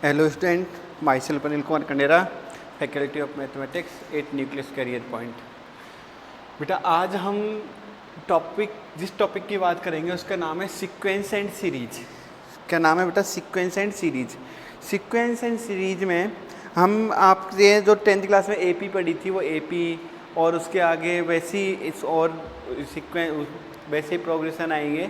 Hello student, myself Anil Kumar Kandera, faculty of mathematics at Nucleus Career Point. बेटा आज हम जिस टॉपिक की बात करेंगे उसका नाम है सीक्वेंस एंड सीरीज। क्या नाम है बेटा? Sequence and series. Sequence and series में हम आपने जो 10th क्लास में एपी पढ़ी थी वो एपी और उसके आगे वैसी इस और वैसे प्रोग्रेशन आएंगे,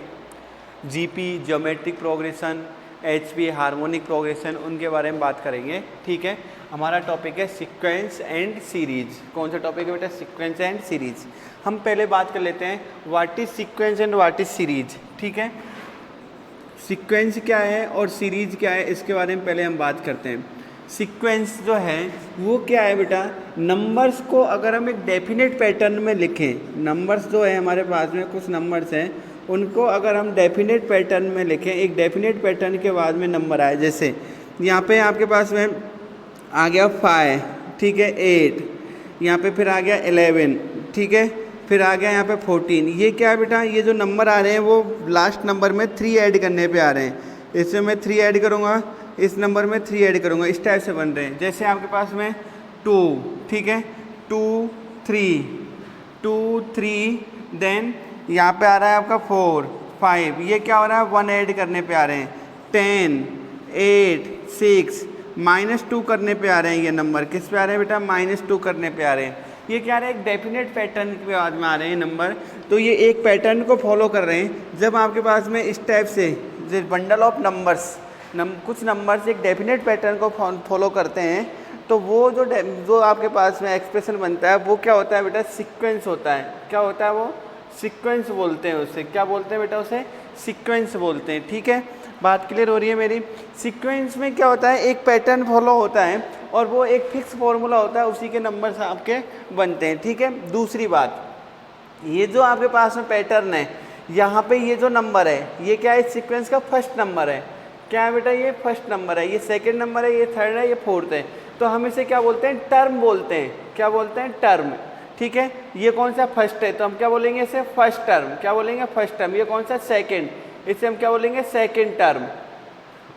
GP geometric progression, HP harmonic progression, उनके बारे में बात करेंगे। ठीक है, हमारा टॉपिक है सीक्वेंस एंड सीरीज। कौन सा टॉपिक है बेटा? Sequence and series. हम पहले बात कर लेते हैं what is sequence and what is series. ठीक है, सीक्वेंस क्या है और सीरीज क्या है, इसके बारे में पहले हम बात करते हैं। सीक्वेंस जो है वो क्या है बेटा? नंबर्स को अगर हम एक डेफिनेट पैटर्न में लिखें, नंबर्स जो है हमारे पास में कुछ नंबर्स हैं, उनको अगर हम डेफिनेट पैटर्न में लिखें, एक डेफिनेट पैटर्न के बाद में नंबर आए, जैसे यहाँ पे आपके पास में आ गया 5, ठीक है, 8, यहाँ पे फिर आ गया 11, ठीक है, फिर आ गया यहाँ पे 14। ये क्या है बेटा? ये जो नंबर आ रहे हैं वो लास्ट नंबर में 3 ऐड करने पे आ रहे हैं। इसमें मैं 3 ऐड करूँगा, इस नंबर में 3 ऐड करूँगा, इस टाइप से बन रहे हैं। जैसे आपके पास में 2, ठीक है, 2 3, देन यहाँ पे आ रहा है आपका 4 5, ये क्या हो रहा है? 1 ऐड करने पे आ रहे हैं। 10 8 6 -2 करने पे आ रहे हैं। ये नंबर किस पे आ रहे हैं बेटा? -2 करने पे आ रहे हैं। ये क्या रहा है? एक डेफिनेट पैटर्न के बाद में आ रहे हैं नंबर। तो ये एक पैटर्न को फॉलो कर रहे हैं। जब आपके पास में इस टाइप से बंडल ऑफ नंबर्स कुछ नंबर्स एक डेफिनेट पैटर्न को फॉलो करते हैं, तो वो जो आपके पास में एक्सप्रेशन बनता है वो क्या होता है बेटा? सीक्वेंस होता है। क्या होता है वो? सीक्वेंस बोलते हैं उसे। क्या बोलते हैं बेटा? उसे सीक्वेंस बोलते हैं। ठीक है, बात क्लियर हो रही है मेरी? सीक्वेंस में क्या होता है? एक पैटर्न फॉलो होता है और वो एक फिक्स फॉर्मूला होता है, उसी के नंबर्स आपके बनते हैं। ठीक है, दूसरी बात, ये जो आपके पास में पैटर्न है, यहाँ पे ये जो नंबर है ये क्या है? सीक्वेंस का फर्स्ट नंबर है। क्या है बेटा? ये फर्स्ट नंबर है, ये सेकेंड नंबर है, ये थर्ड है, ये फोर्थ है। तो हम इसे क्या बोलते हैं? टर्म बोलते हैं। क्या बोलते हैं? टर्म। ठीक है, ये कौन सा? फर्स्ट है, तो हम क्या बोलेंगे इसे? First term. क्या बोलेंगे? First term. ये कौन सा? सेकंड, इसे हम क्या बोलेंगे? Second term.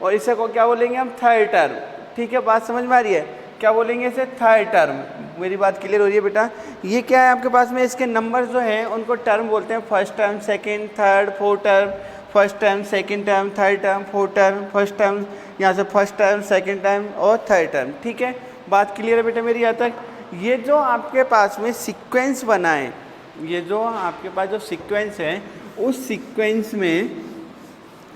और इसे को क्या बोलेंगे हम? Third term. ठीक है, बात समझ में आ रही है? क्या बोलेंगे इसे? Third term. मेरी बात क्लियर हो रही है बेटा? ये क्या है आपके पास में? इसके नंबर जो हैं उनको टर्म बोलते हैं। First term, second, third, fourth term, first term, second term, third term, fourth term, first term, यहाँ से फर्स्ट टर्म, सेकेंड टर्म और थर्ड टर्म। ठीक है, बात क्लियर है बेटा मेरी यहाँ तक? ये जो आपके पास में सीक्वेंस बना है, ये जो आपके पास जो सीक्वेंस है, उस सीक्वेंस में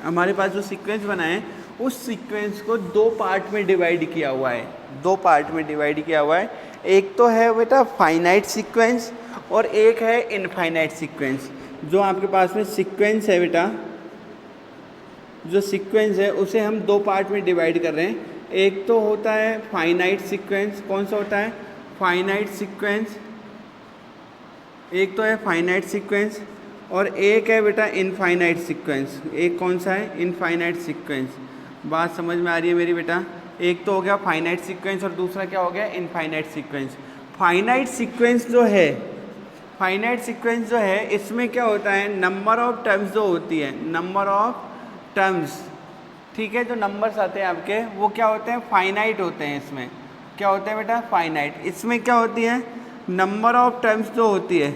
हमारे पास जो सीक्वेंस बना है, उस सीक्वेंस को 2 पार्ट में डिवाइड किया हुआ है। 2 पार्ट में डिवाइड किया हुआ है। एक तो है बेटा फाइनाइट सीक्वेंस और एक है इनफाइनाइट सीक्वेंस। जो आपके पास में सीक्वेंस है बेटा, जो सीक्वेंस है उसे हम 2 पार्ट में डिवाइड कर रहे हैं। एक तो होता है फाइनाइट सीक्वेंस। कौन सा होता है? Finite sequence. एक तो है फाइनाइट सीक्वेंस और एक है बेटा इनफाइनाइट सीक्वेंस। एक कौन सा है? Infinite sequence. बात समझ में आ रही है मेरी बेटा? एक तो हो गया फाइनाइट सीक्वेंस और दूसरा क्या हो गया? Infinite sequence. फाइनाइट सीक्वेंस जो है, फाइनाइट सीक्वेंस जो है, इसमें क्या होता है? नंबर ऑफ टर्म्स जो होती है, नंबर ऑफ टर्म्स, ठीक है, जो नंबर्स आते हैं आपके वो क्या होते हैं? फाइनाइट होते हैं। इसमें क्या होते हैं बेटा? फाइनाइट। इसमें क्या होती है? नंबर ऑफ टर्म्स जो होती है,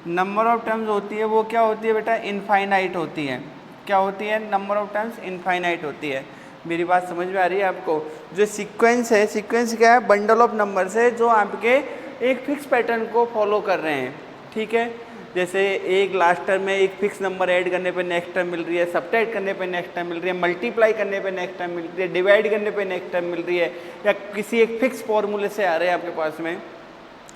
नंबर ऑफ टर्म्स होती है वो क्या होती है बेटा? इनफाइनाइट होती है। क्या होती है? नंबर ऑफ टर्म्स इनफाइनाइट होती है। मेरी बात समझ में आ रही है आपको? जो सीक्वेंस है, सीक्वेंस क्या है? बंडल ऑफ नंबर्स है जो आपके एक फिक्स पैटर्न को फॉलो कर रहे हैं। ठीक है, जैसे एक लास्ट टर्म में एक फिक्स नंबर ऐड करने पे नेक्स्ट टर्म मिल रही है, सब्ट्रैक्ट करने पे नेक्स्ट टर्म मिल रही है, मल्टीप्लाई करने पे नेक्स्ट टर्म मिल रही है, डिवाइड करने पे नेक्स्ट टर्म मिल रही है, या किसी एक फिक्स फॉर्मूले से आ रहे हैं आपके पास में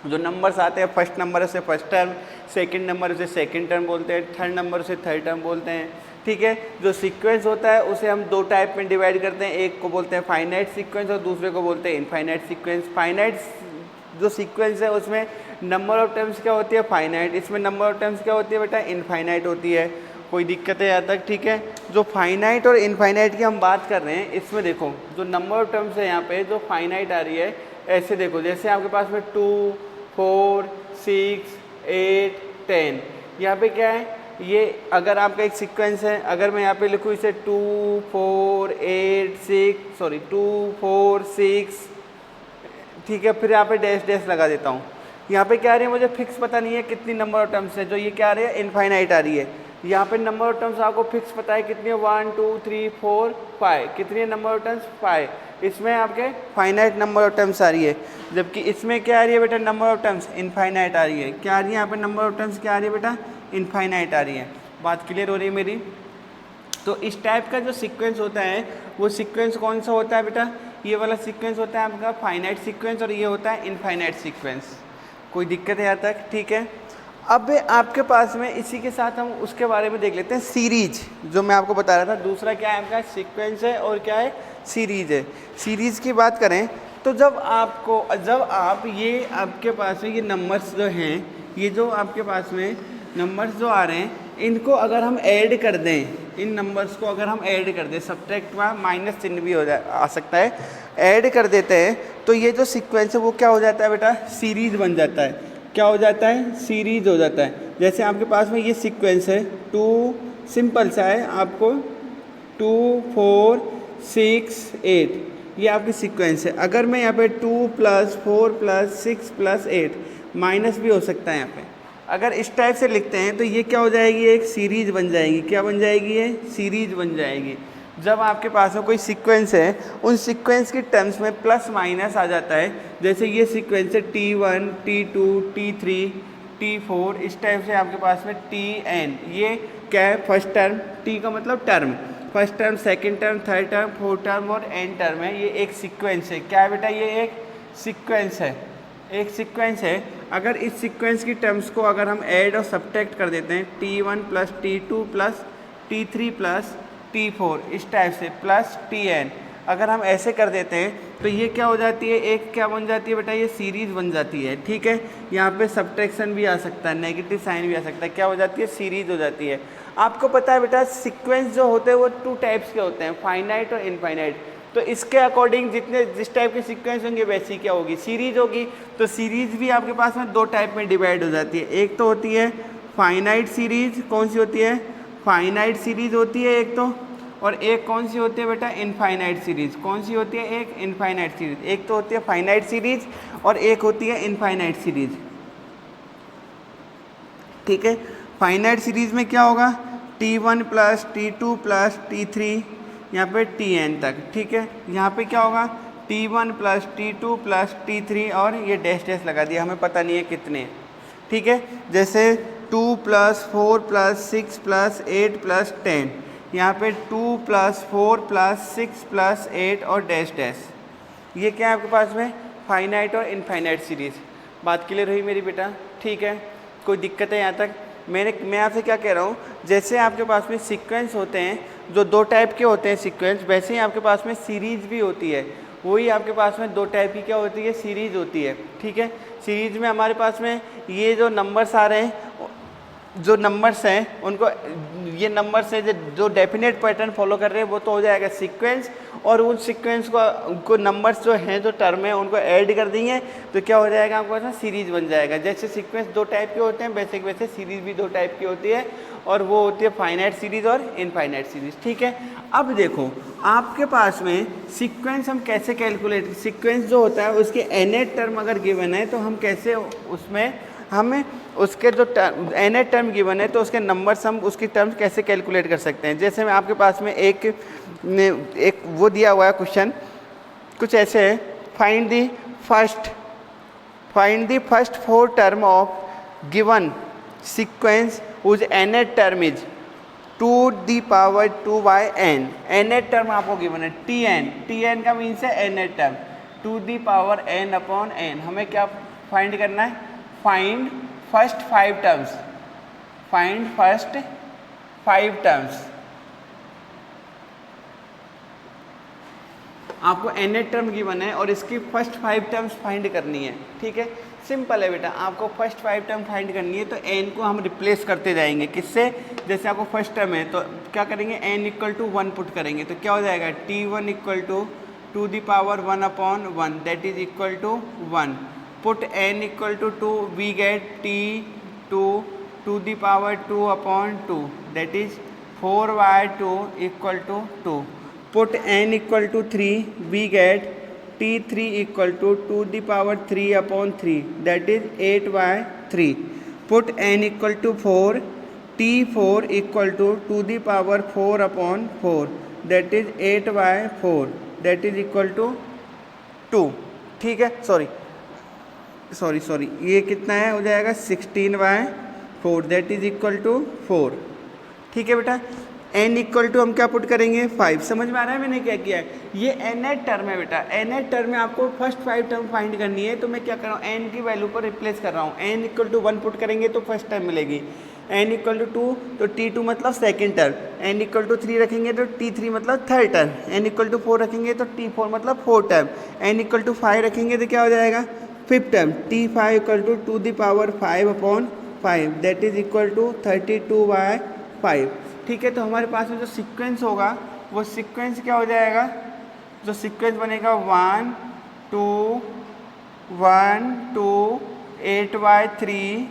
जो नंबर्स आते हैं। फर्स्ट नंबर से फर्स्ट टर्म, सेकंड नंबर से सेकंड टर्म बोलते हैं, थर्ड नंबर से थर्ड टर्म बोलते हैं। ठीक है, जो सीक्वेंस होता है उसे हम 2 टाइप में डिवाइड करते हैं। एक को बोलते हैं फाइनाइट सीक्वेंस और दूसरे को बोलते हैं इनफाइनाइट सीक्वेंस। फाइनाइट जो सीक्वेंस है उसमें नंबर ऑफ टर्म्स क्या होती है? फाइनाइट। इसमें नंबर ऑफ टर्म्स क्या होती है बेटा? इनफाइनाइट होती है। कोई दिक्कत है यहाँ तक? ठीक है, जो फाइनाइट और इनफाइनाइट की हम बात कर रहे हैं, इसमें देखो जो नंबर ऑफ टर्म्स है यहाँ पे जो फाइनाइट आ रही है, ऐसे देखो, जैसे आपके पास में 2 4 6 8 10, यहाँ पे क्या है? ये अगर आपका एक सीक्वेंस है, अगर मैं यहाँ पे लिखूँ इसे 2 4 8 6 सॉरी 2 4 6, ठीक है, फिर यहाँ पे डैश डैश लगा देता हूँ। यहाँ पे क्या आ रही है मुझे फिक्स पता नहीं है कितनी नंबर ऑफ टर्म्स है, जो ये क्या आ रही है इनफाइनाइट आ रही है। यहाँ पे नंबर ऑफ टर्म्स आपको फिक्स पता है कितनी है, 1 2 3 4 5, कितनी है नंबर ऑफ टर्म्स 5, इसमें आपके फाइनाइट नंबर ऑफ टर्म्स आ रही है, जबकि इसमें क्या आ रही है बेटा नंबर ऑफ टर्म्स इनफाइनाइट आ रही है। क्या आ रही है यहाँ पे नंबर ऑफ टर्म्स क्या आ रही है बेटा, इनफाइनाइट आ रही है। बात क्लियर हो रही है मेरी। तो इस टाइप का जो सीक्वेंस होता है वो सीक्वेंस कौन सा होता है बेटा, ये वाला सीक्वेंस होता है आपका फाइनाइट सीक्वेंस और ये होता है इनफाइनाइट सीक्वेंस। कोई दिक्कत है यहाँ तक, ठीक है। अब आपके पास में इसी के साथ हम उसके बारे में देख लेते हैं, सीरीज, जो मैं आपको बता रहा था। दूसरा क्या है आपका सीक्वेंस है और क्या है सीरीज है। सीरीज की बात करें तो जब आप ये आपके पास में ये नंबर्स जो हैं, ये जो आपके पास में नंबर्स जो आ रहे हैं, इनको अगर हम ऐड कर दें, इन नंबर्स को अगर हम ऐड कर दें, सब्ट्रैक्ट में माइनस चिन्ह भी आ सकता है, ऐड कर देते हैं तो ये जो सीक्वेंस है वो क्या हो जाता है बेटा, सीरीज बन जाता है। क्या हो जाता है, सीरीज हो जाता है। जैसे आपके पास में ये सीक्वेंस है 2, सिंपल सा है, आपको 2 4 6 8, ये आपकी सीक्वेंस है। अगर मैं यहाँ पे 2 + 4 + 6 + 8, माइनस भी हो सकता है यहाँ पे, अगर इस टाइप से लिखते हैं तो ये क्या हो जाएगी, एक सीरीज बन जाएगी। क्या बन जाएगी, ये सीरीज बन जाएगी। जब आपके पास में कोई सीक्वेंस है, उन सीक्वेंस के टर्म्स में प्लस माइनस आ जाता है, जैसे ये सीक्वेंस है T1 T2 T3 T4, इस टाइप से आपके पास में Tn, ये क्या है, फर्स्ट टर्म, T का मतलब term, first term, second term, third term, fourth term और एन टर्म है। ये एक सीक्वेंस है। क्या है बेटा, ये एक सीक्वेंस है, एक सीक्वेंस है। अगर इस सीक्वेंस की टर्म्स को अगर हम ऐड और सब्ट्रैक्ट कर देते हैं, T1 + T2 + T3 + T4, इस टाइप से प्लस Tn, अगर हम ऐसे कर देते हैं तो ये क्या हो जाती है, एक क्या बन जाती है बेटा, ये सीरीज बन जाती है। ठीक है, यहाँ पे सब्ट्रैक्शन भी आ सकता है, नेगेटिव साइन भी आ सकता है, क्या हो जाती है, सीरीज हो जाती है। आपको पता है बेटा सीक्वेंस जो होते हैं वो 2 टाइप्स के होते हैं, फाइनाइट और इनफाइनाइट। तो इसके अकॉर्डिंग जिस टाइप के सीक्वेंस होंगे वैसी क्या होगी, सीरीज होगी। तो सीरीज भी आपके पास में 2 टाइप में डिवाइड हो जाती है। एक तो होती है फाइनाइट सीरीज, कौन सी होती है, फाइनाइट सीरीज होती है एक तो, और एक कौन सी होती है बेटा, इनफाइनाइट सीरीज। कौन सी होती है, एक इनफाइनाइट सीरीज। एक तो होती है फाइनाइट सीरीज और एक होती है इनफाइनाइट सीरीज। ठीक है, फाइनाइट सीरीज में क्या होगा, T1 + T2 + T3, यहाँ पे Tn तक। ठीक है, यहाँ पे क्या होगा, T1 + T2 + T3 और ये डैश डैश लगा दिया, हमें पता नहीं है कितने। ठीक है, जैसे 2 + 4 + 6 + 8 + 10, यहाँ पे 2 + 4 + 6 + 8 और डैश डैश, ये क्या है आपके पास में, फाइनाइट और इनफाइनाइट सीरीज। बात क्लियर हुई मेरी बेटा, ठीक है, कोई दिक्कत है यहाँ तक। मैं आपसे क्या कह रहा हूँ, जैसे आपके पास में सीक्वेंस होते हैं जो 2 टाइप के होते हैं सीक्वेंस, वैसे ही आपके पास में सीरीज भी होती है। वही आपके पास में 2 टाइप की क्या होती है, सीरीज होती है। ठीक है, सीरीज में हमारे पास में ये जो नंबर्स आ रहे हैं, जो नंबर्स हैं उनको, ये नंबर्स हैं जो डेफिनेट पैटर्न फॉलो कर रहे हैं, वो तो हो जाएगा सीक्वेंस। और उन सीक्वेंस को उनको नंबर्स जो हैं, जो टर्म है, उनको ऐड कर देंगे तो क्या हो जाएगा आपके पास में, सीरीज बन जाएगा। जैसे सीक्वेंस 2 टाइप के होते हैं वैसे सीरीज भी 2 टाइप की होती है, और वो होती है फाइनाइट सीरीज और इनफाइनाइट सीरीज। ठीक है, अब देखो आपके पास में सीक्वेंस हम कैसे कैलकुलेट, सीक्वेंस जो होता है उसके nth टर्म अगर गिवन है तो हम कैसे उसमें, हमें उसके जो nth टर्म गिवन है तो उसके नंबर्स हम उसकी टर्म्स कैसे कैलकुलेट कर सकते हैं। जैसे मैं आपके पास में एक वो दिया हुआ है क्वेश्चन, कुछ ऐसे है, find the first 4 term of given sequence whose nth term is 2n। nth term आपको गिवन है Tn का मीन्स है nth टर्म, 2n/n। हमें क्या फाइंड करना है, find first 5 terms, find first 5 terms. आपको nth टर्म गिवन है और इसकी फर्स्ट 5 टर्म्स फाइंड करनी है। ठीक है, सिंपल है बेटा, आपको फर्स्ट 5 टर्म फाइंड करनी है तो n को हम रिप्लेस करते जाएंगे, किससे, जैसे आपको फर्स्ट टर्म है तो क्या करेंगे, n = 1 पुट करेंगे तो क्या हो जाएगा, T1 = 2^1/1, that is equal to 1। Put n = 2, we get T2 two the power 2 upon 2 that is 4y2 equal to 2. Put n equal to 3 we get t3 equal to 2 the power 3 upon 3 that is 8y3. Put n equal to 4 t4 equal to 2 the power 4 upon 4 that is 8y4 that is equal to 2. ठीक है, sorry ये कितना है, हो जाएगा 16y4 that is equal to 4. ठीक है बेटा, n इक्वल टू हम क्या पुट करेंगे 5. समझ में आ रहा है मैंने क्या किया है. ये nth टर्म है बेटा, nth टर्म में आपको फर्स्ट 5 टर्म फाइंड करनी है. तो मैं क्या कर रहा हूँ, n की वैल्यू को रिप्लेस कर रहा हूँ. n इक्वल टू 1 पुट करेंगे तो फर्स्ट टर्म मिलेगी. n इक्वल टू 2 तो t2 मतलब second term. n equal to 3 रखेंगे तो t3 मतलब third term. n equal to 4 रखेंगे तो t4 मतलब fourth term. n equal to 5 रखेंगे तो क्या हो जाएगा fifth term. t5 equal to 2 the power 5 upon 5 that is equal to 32/5. ठीक है, तो हमारे पास में जो सीक्वेंस होगा वो सीक्वेंस क्या हो जाएगा, जो सीक्वेंस बनेगा 1 2 1 2 8y3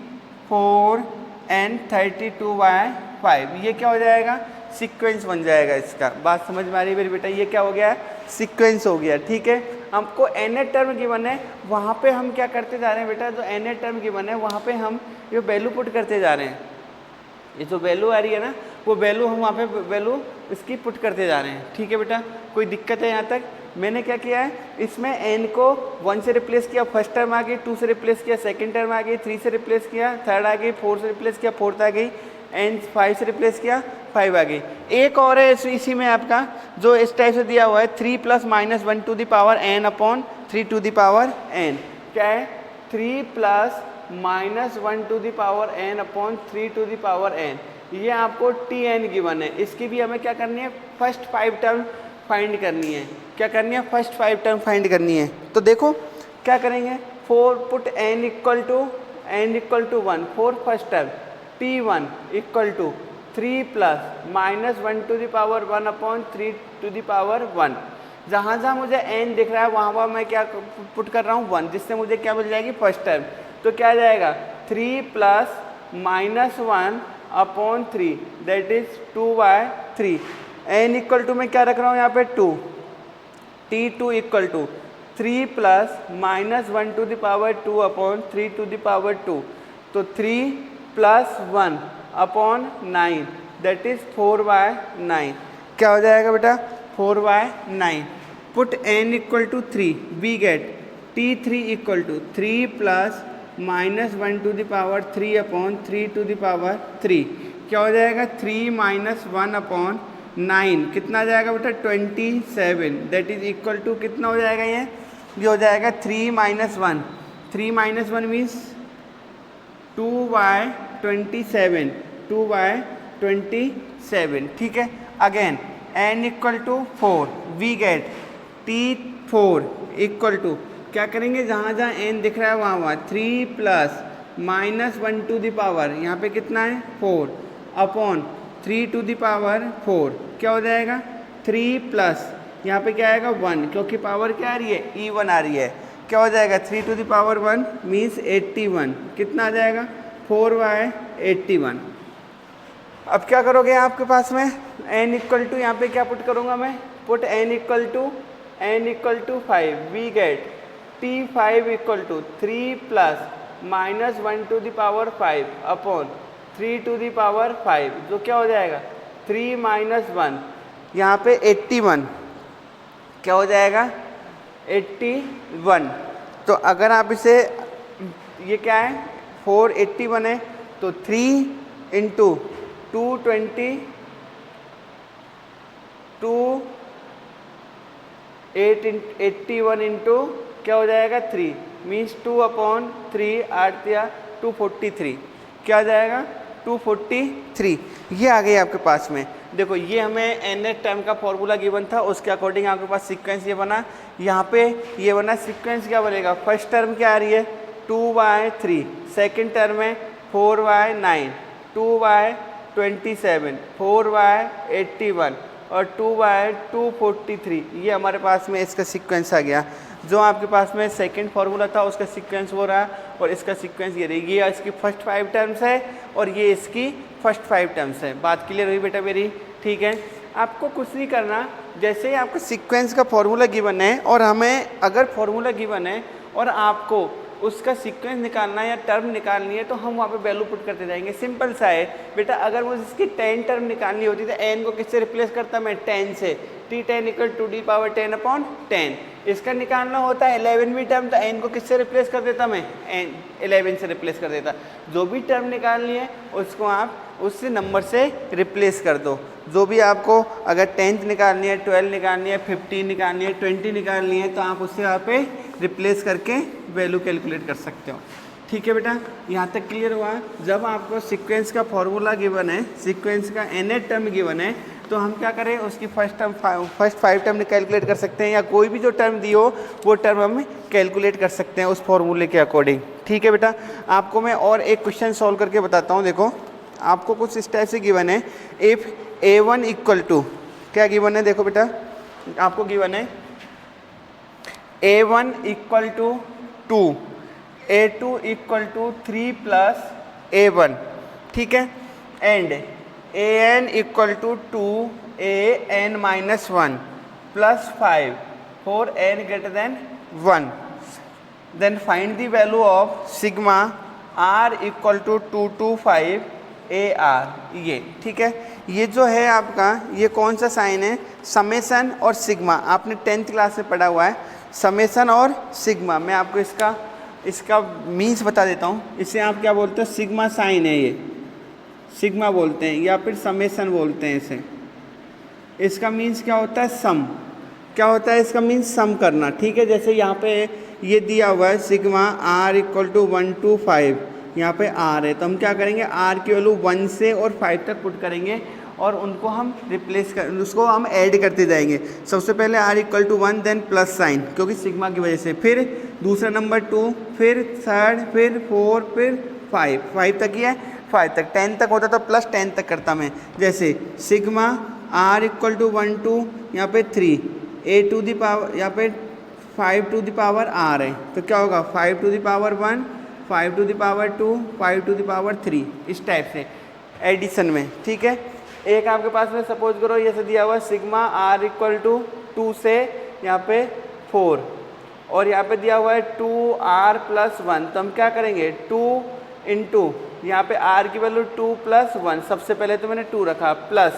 4 एंड 32/5. ये क्या हो जाएगा, सीक्वेंस बन जाएगा इसका. बात समझ में आ रही है मेरी बेटा, ये क्या हो गया, सीक्वेंस हो गया. ठीक है, हमको nth टर्म गिवन है, वहाँ पे हम क्या करते जा रहे हैं बेटा, जो nth टर्म गिवन है वहाँ पे हम ये वैल्यू पुट करते जा रहे हैं. ये जो वैल्यू आ रही है ना, वो वैल्यू हम वहाँ पे वैल्यू इसकी पुट करते जा रहे हैं. ठीक है बेटा, कोई दिक्कत है यहाँ तक. मैंने क्या किया है, इसमें n को 1 से रिप्लेस किया, फर्स्ट टर्म आ गई, 2 से रिप्लेस किया, सेकंड टर्म आ गई, 3 से रिप्लेस किया, थर्ड आ गई, 4 से रिप्लेस किया, फोर्थ आ गई, एंड 5 से रिप्लेस किया, 5 आ गई. एक और है इसी में आपका जो इस टाइप से दिया हुआ है 3 plus minus 1 to the power n upon 3 to the power n. क्या है, 3 plus minus 1 to the power n upon 3 to the power n. ये आपको tn गिवन है. इसकी भी हमें क्या करनी है, फर्स्ट 5 टर्म फाइंड करनी है. क्या करनी है, फर्स्ट 5 टर्म फाइंड करनी है. तो देखो क्या करेंगे, 4 put n equal to 1 4 first term t1 equal to 3 plus minus 1 to the power 1 upon 3 to the power 1. जहाँ जहाँ मुझे n दिख रहा है वहाँ वहाँ मैं क्या पुट कर रहा हूँ 1, जिससे मुझे क्या मिल जाएगी फर्स्ट टर्म. तो क्या आ जाएगा 3 plus minus 1 upon 3 that is 2/3. n equal to मैं क्या रख रहा हूँ यहाँ पे 2. t2 equal to 3 plus minus 1 to the power 2 upon 3 to the power 2. तो 3 प्लस 1 अपॉन 9 दैट इज 4/9. क्या हो जाएगा बेटा, 4/9. Put n equal to 3 we get t3 equal to 3 plus minus 1 to the power 3 upon 3 to the power 3. क्या हो जाएगा 3 minus 1 upon 9 कितना आ जाएगा बेटा 27 दैट इज इक्वल टू कितना हो जाएगा, ये हो जाएगा 3 माइनस 1. 3 minus 1 means 2/27 2/27. ठीक है, again n equal to 4 we get t4 equal to क्या करेंगे, जहाँ जहाँ n दिख रहा है वहाँ 3 plus minus 1 to the power यहाँ पे कितना है 4 अपॉन 3 टू द पावर 4. क्या हो जाएगा 3 प्लस यहाँ पे क्या आएगा 1, क्योंकि पावर क्या आ रही है E1 आ रही है. क्या हो जाएगा 3 टू द पावर 1 मीन्स 81. कितना आ जाएगा 4/81. अब क्या करोगे आपके पास में n इक्वल टू यहाँ पे क्या पुट करूँगा मैं, put n equal to 5 we get t5 equal to 3 plus minus 1 to the power 5 upon 3 to the power 5 जो क्या हो जाएगा 3 माइनस 1 यहाँ पे 81. क्या हो जाएगा 81. तो अगर आप इसे, ये क्या है 481 है तो 3 इंटू 220 81 इंटू क्या हो जाएगा 3 मीन्स 2/3 8 या 243. क्या आ जाएगा 243. ये आ गई आपके पास में. देखो ये हमें nth टर्म का फॉर्मूला गिवन था, उसके अकॉर्डिंग आपके पास सीक्वेंस ये बना. यहाँ पे ये बना सीक्वेंस क्या बनेगा, फर्स्ट टर्म क्या आ रही है 2/3, सेकंड टर्म है 4/9, 2/27, 4/81 और 2/243. ये हमारे पास में इसका सीक्वेंस आ गया. जो आपके पास में सेकंड फार्मूला था उसका सीक्वेंस वो रहा और इसका सीक्वेंस ये रही। ये इसकी फर्स्ट 5 टर्म्स है और ये इसकी फर्स्ट 5 टर्म्स है। बात क्लियर हुई बेटा मेरी? ठीक है, आपको कुछ नहीं करना, जैसे ही आपको सीक्वेंस का फॉर्मूला गिवन है और हमें अगर फॉर्मूला गिवन है और आपको उसका सीक्वेंस निकालना है या टर्म निकालनी है तो हम वहाँ पे वैल्यू पुट करते जाएंगे। सिंपल सा है बेटा। अगर मुझे इसकी 10 टर्म निकालनी होती तो n को किससे रिप्लेस करता मैं? 10 से। t10 equal to the power 10 upon 10। इसका निकालना होता है 11वीं टर्म तो n को किससे रिप्लेस कर देता मैं? 11 से रिप्लेस कर देता। जो भी टर्म निकालनी है उसको आप उस नंबर से रिप्लेस कर दो। जो भी आपको अगर 10th निकालनी है, 12 निकालनी है, 15 निकालनी है, 20 निकालनी है तो आप उससे यहाँ पे रिप्लेस करके वैल्यू कैलकुलेट कर सकते हो। ठीक है बेटा, यहाँ तक क्लियर हुआ? जब आपको सीक्वेंस का फॉर्मूला गिवन है, सीक्वेंस का nth टर्म गिवन है तो हम क्या करें, उसकी फर्स्ट 5 टर्म कैलकुलेट कर सकते हैं या कोई भी जो टर्म दी हो वो टर्म हम कैलकुलेट कर सकते हैं उस फॉर्मूले के अकॉर्डिंग। ठीक है बेटा, आपको मैं और एक क्वेश्चन सॉल्व करके बताता हूँ। देखो आपको कुछ इस टाइप से गिवन है, इफ़ a1 इक्वल टू, क्या गिवन है देखो बेटा, आपको गिवन है a1 equal to 2, a2 equal to 3 plus a1, ठीक है, and an equal to 2 an minus 1 plus 5 for n greater than 1, then find the value of sigma r equal to 2 to 5 AR। ये ठीक है, ये जो है आपका ये कौन सा साइन है? समेसन और सिग्मा। आपने 10th क्लास में पढ़ा हुआ है समेसन और सिग्मा। मैं आपको इसका मीन्स बता देता हूँ। इसे आप क्या बोलते हो? सिग्मा साइन है, ये सिग्मा बोलते हैं या फिर समेसन बोलते हैं इसे। इसका मीन्स क्या होता है? सम। क्या होता है इसका मीन्स? सम करना। ठीक है, जैसे यहाँ पे ये दिया हुआ है sigma r equal to 1 to 5, यहाँ पे r है तो हम क्या करेंगे, r की वैल्यू 1 से और 5 तक पुट करेंगे और उनको हम उसको हम ऐड करते जाएंगे। सबसे पहले r equal to 1, then plus sign क्योंकि सिग्मा की वजह से, फिर दूसरा नंबर 2, फिर थर्ड, फिर 4, फिर 5 तक ही है, 5 तक। 10 तक होता तो प्लस 10 तक करता मैं। जैसे sigma r equal to 1 to यहाँ पे 3, a टू दी पावर यहाँ पे 5 टू दी पावर r है तो क्या होगा? 5 to the power 1, 5 to the power 2, 5 to the power 3, इस टाइप से एडिशन में। ठीक है, एक आपके पास में सपोज करो ये से दिया हुआ सिग्मा r इक्वल टू 2 से यहाँ पे 4 और यहाँ पे दिया हुआ है 2r प्लस 1, तो हम क्या करेंगे 2 इंटू यहाँ पे r की वैल्यू 2 प्लस 1, सबसे पहले तो मैंने 2 रखा, प्लस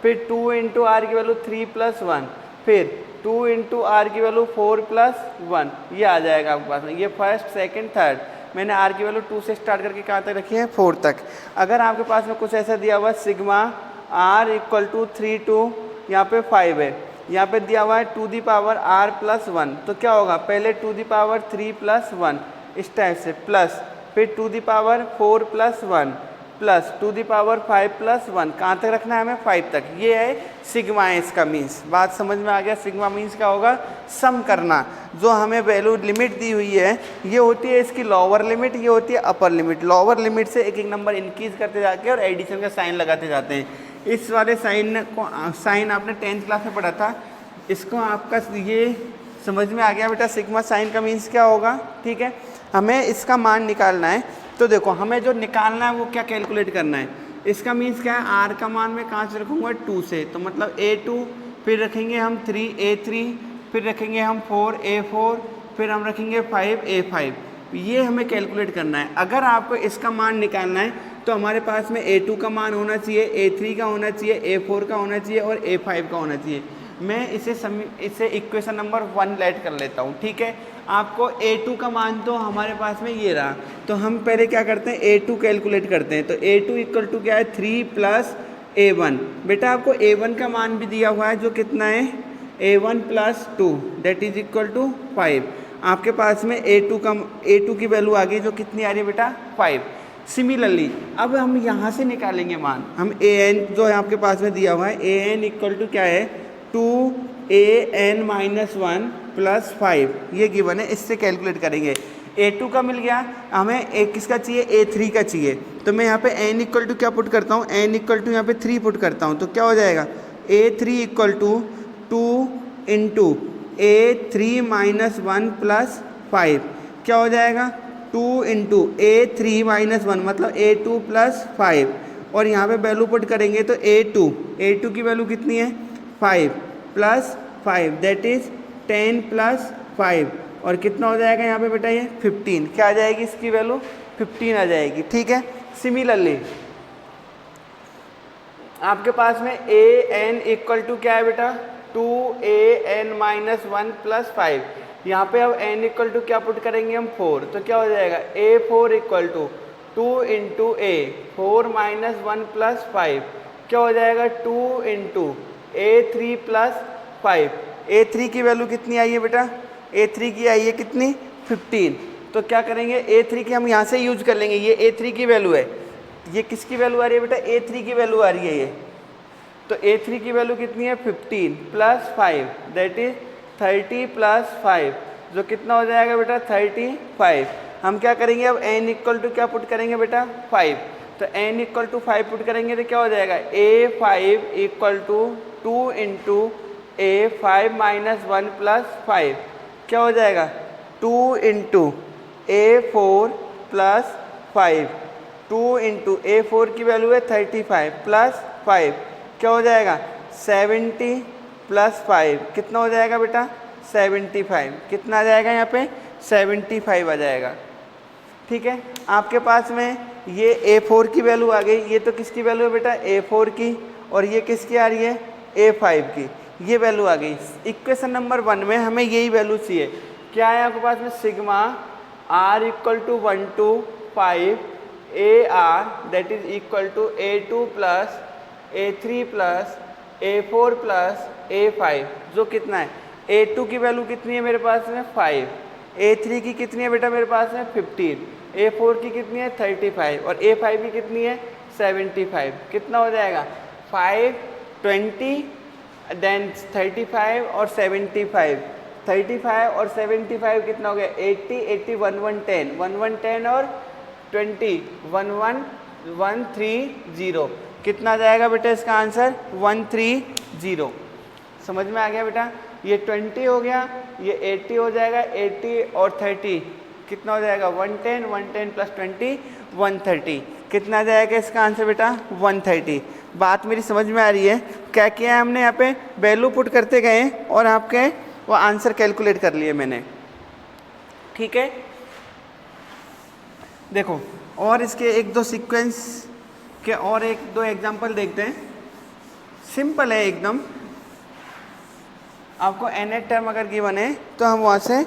फिर 2 इंटू आर की वैल्यू 3 प्लस 1, फिर 2 इंटू आर की वैल्यू 4 प्लस 1, ये आ जाएगा आपके पास में। ये फर्स्ट, सेकंड, थर्ड, मैंने आर की वैल्यू 2 से स्टार्ट करके कहाँ तक रखी है? 4 तक। अगर आपके पास में कुछ ऐसा दिया हुआ sigma r equal to 3 to यहाँ पे 5 है, यहाँ पे दिया हुआ है 2 दी पावर r प्लस 1, तो क्या होगा? पहले 2 दी पावर 3 प्लस 1 इस टाइप से, प्लस फिर 2 the power 4 plus 1 plus 2 the power 5 plus 1, कहाँ तक रखना है हमें? 5 तक। ये है सिग्मा है इसका मीन्स। बात समझ में आ गया? सिग्मा मीन्स क्या होगा? सम करना। जो हमें वैल्यू लिमिट दी हुई है ये होती है इसकी लोअर लिमिट, ये होती है अपर लिमिट। लोअर लिमिट से एक एक नंबर इंक्रीज करते जाके और एडिशन का साइन लगाते जाते हैं। इस वाले साइन आपने 10th क्लास में पढ़ा था, इसको आपका ये समझ में आ गया बेटा? सिग्मा साइन का मीन्स क्या होगा? ठीक है, हमें इसका मान निकालना है तो देखो हमें जो निकालना है वो क्या कैलकुलेट करना है। इसका मीन्स क्या है? आर का मान मैं कहाँ से रखूँगा? 2 से, तो मतलब a2, फिर रखेंगे हम 3a3, फिर रखेंगे हम 4a4, फिर हम रखेंगे 5a5। ये हमें कैलकुलेट करना है। अगर आपको इसका मान निकालना है तो हमारे पास में a2 का मान होना चाहिए, a3 का होना चाहिए, a4 का होना चाहिए और a5 का होना चाहिए। मैं इसे इक्वेशन नंबर 1 लेट कर लेता हूँ। ठीक है, आपको a2 का मान तो हमारे पास में ये रहा, तो हम पहले क्या करते हैं? a2 कैलकुलेट करते हैं। तो a2 इक्वल टू क्या है? 3 प्लस a1। बेटा आपको a1 का मान भी दिया हुआ है जो कितना है? a1 plus 2 that is equal to 5। आपके पास में a2 की वैल्यू आ गई जो कितनी आ रही है बेटा? 5। सिमिलरली अब हम यहाँ से निकालेंगे मान, हम an जो है आपके पास में दिया हुआ है, an इक्वल टू क्या है? 2an माइनस 1 प्लस 5, ये गिवन है, इससे कैलकुलेट करेंगे। a2 का मिल गया, हमें एक किसका चाहिए? a3 का चाहिए। तो मैं यहाँ पे n इक्वल टू क्या पुट करता हूँ? n इक्वल टू यहाँ पे 3 पुट करता हूँ, तो क्या हो जाएगा? a3 equal to 2 into A3 minus 1 plus 5 क्या हो जाएगा 2 इंटू A3 माइनस 1 मतलब A2 प्लस 5 और यहाँ पे वैल्यू पुट करेंगे तो A2 की वैल्यू कितनी है 5 प्लस 5 दैट इज 10 प्लस 5 और कितना हो जाएगा यहाँ पे बेटा ये 15 क्या आ जाएगी इसकी वैल्यू 15 आ जाएगी। ठीक है, सिमिलरली आपके पास में ए एन इक्वल टू क्या है बेटा 2an माइनस 1 प्लस 5 यहाँ पे अब n इक्वल टू क्या पुट करेंगे हम 4 तो क्या हो जाएगा A4 equal to 2 into A 4 minus 1 plus 5 क्या हो जाएगा 2 इंटू A3 प्लस 5 A3 की वैल्यू कितनी आई है बेटा A3 की आई है कितनी 15 तो क्या करेंगे A3 की हम यहाँ से यूज कर लेंगे ये A3 की वैल्यू है ये किसकी वैल्यू आ रही है बेटा A3 की वैल्यू आ रही है ये तो A3 की वैल्यू कितनी है 15 प्लस 5 दैट इज 30 प्लस 5 जो कितना हो जाएगा बेटा 35 हम क्या करेंगे अब n इक्वल टू क्या पुट करेंगे बेटा 5 तो n इक्वल टू 5 पुट करेंगे तो क्या हो जाएगा A5 equal to 2 into A5 minus 1 plus 5 क्या हो जाएगा 2 into A4 plus 5 2 into A4 की वैल्यू है 35 प्लस 5 क्या हो जाएगा 70 प्लस 5 कितना हो जाएगा बेटा 75 कितना आ जाएगा यहाँ पे 75 आ जाएगा। ठीक है, आपके पास में ये A4 की वैल्यू आ गई ये तो किसकी वैल्यू है बेटा A4 की और ये किसकी आ रही है A5 की ये वैल्यू आ गई। इक्वेशन नंबर 1 में हमें यही वैल्यू चाहिए क्या है आपके पास में sigma r equal to 1 to 5 AR that is equal to A2 plus A3 plus A4 plus A5 जो कितना है A2 की वैल्यू कितनी है मेरे पास में 5 A3 की कितनी है बेटा मेरे पास में 15 A4 की कितनी है 35 और A5 की कितनी है 75 कितना हो जाएगा 5 20 देन 35 और 75 35 और 75 कितना हो गया 80 80 1110 1110 और 20 11130 कितना आ जाएगा बेटा इसका आंसर 130 समझ में आ गया बेटा ये 20 हो गया ये 80 हो जाएगा 80 और 30 कितना हो जाएगा 110 110 प्लस 20 130 कितना आ जाएगा इसका आंसर बेटा 130। बात मेरी समझ में आ रही है क्या किया है हमने यहाँ पे वैल्यू पुट करते गए और आपके वो आंसर कैलकुलेट कर लिए मैंने। ठीक है, देखो और इसके एक दो सीक्वेंस के और एक दो एग्जांपल देखते हैं। सिंपल है एकदम आपको nth टर्म अगर गिवन है तो हम वहाँ से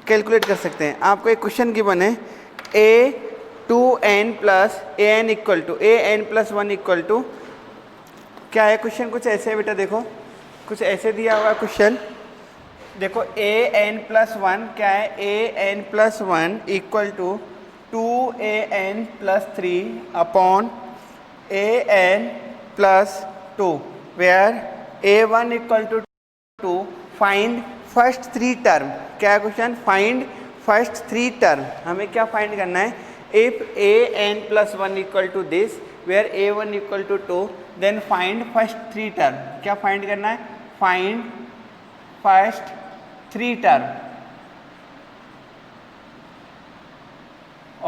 कैलकुलेट कर सकते हैं। आपको एक क्वेश्चन गिवन है a2n plus an equal to an plus 1 equal to क्या है क्वेश्चन कुछ ऐसे है बेटा देखो कुछ ऐसे दिया हुआ है क्वेश्चन देखो an प्लस 1 क्या है an plus 1 equal to 2an plus 3 upon an plus 2 where a1 equal to 2 find first 3 term क्या है क्वेश्चन फाइंड फर्स्ट 3 टर्म हमें क्या फाइंड करना है if an plus 1 equal to this where a1 equal to 2 then find first 3 term क्या find करना है find first 3 term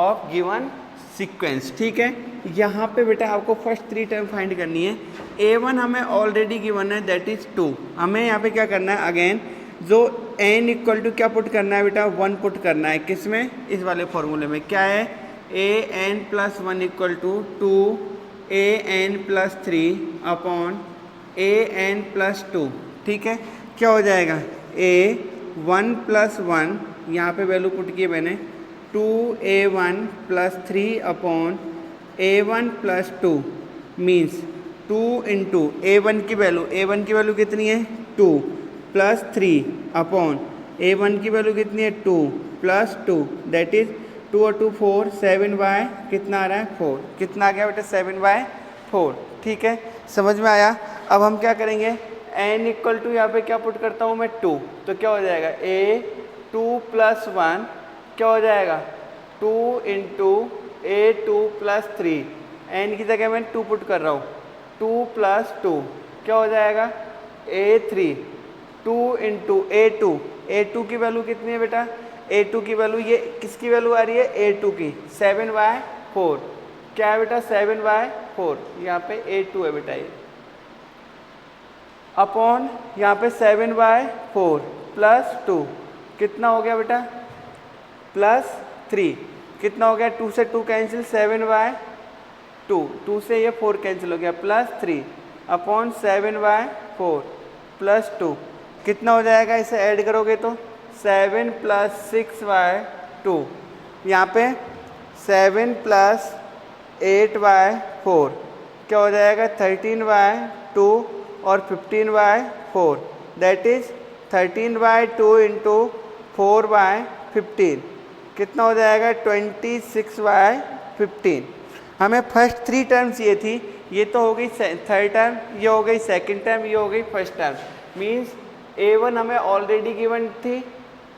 of given sequence. ठीक है, यहाँ पे बेटा आपको फर्स्ट 3 टर्म फाइंड करनी है a1 हमें ऑलरेडी गिवन है दैट इज 2 हमें यहाँ पे क्या करना है अगेन जो n इक्वल टू क्या पुट करना है बेटा 1 पुट करना है किस में इस वाले फॉर्मूले में क्या है an plus 1 equal to 2an plus 3 upon an plus 2। ठीक है, क्या हो जाएगा a1 प्लस 1 यहाँ पे वैल्यू पुट किए मैंने 2a1 plus 3 upon a1 plus 2 means 2 into a1 की वैल्यू कितनी है 2 प्लस 3 अपॉन a1 की वैल्यू कितनी है 2 प्लस 2 दैट इज 2 और 2 4 7 बाय कितना आ रहा है 4 कितना आ गया बेटा 7 बाय 4। ठीक है, समझ में आया। अब हम क्या करेंगे n इक्वल टू यहाँ पे क्या पुट करता हूँ मैं 2 तो क्या हो जाएगा a2 प्लस 1 क्या हो जाएगा 2 इंटू a2 प्लस 3 n की जगह मैं 2 पुट कर रहा हूँ 2 प्लस 2 क्या हो जाएगा a3 2 इंटू A2 की वैल्यू कितनी है बेटा, A2 की वैल्यू, ये किसकी वैल्यू आ रही है, A2 की, 7/4 क्या है बेटा, 7/4, यहाँ पे A2 है बेटा ये, अपॉन यहाँ पे 7/4 प्लस 2 कितना हो गया बेटा, +3 कितना हो गया, 2 से 2 कैंसिल, 7/2, 2 से ये 4 कैंसिल हो गया, +3 अपॉन 7/4 प्लस 2 कितना हो जाएगा, इसे ऐड करोगे तो 7 + 6/2, यहाँ पे 7 + 8/4 क्या हो जाएगा, 13/2 और 15/4 दैट इज 13/2 इंटू 4/15 कितना हो जाएगा, 26/15। हमें फर्स्ट 3 टर्म्स ये थी, ये तो हो गई थर्ड टर्म, ये हो गई सेकंड टर्म, ये हो गई फर्स्ट टर्म, मींस A1 हमें ऑलरेडी गिवन थी,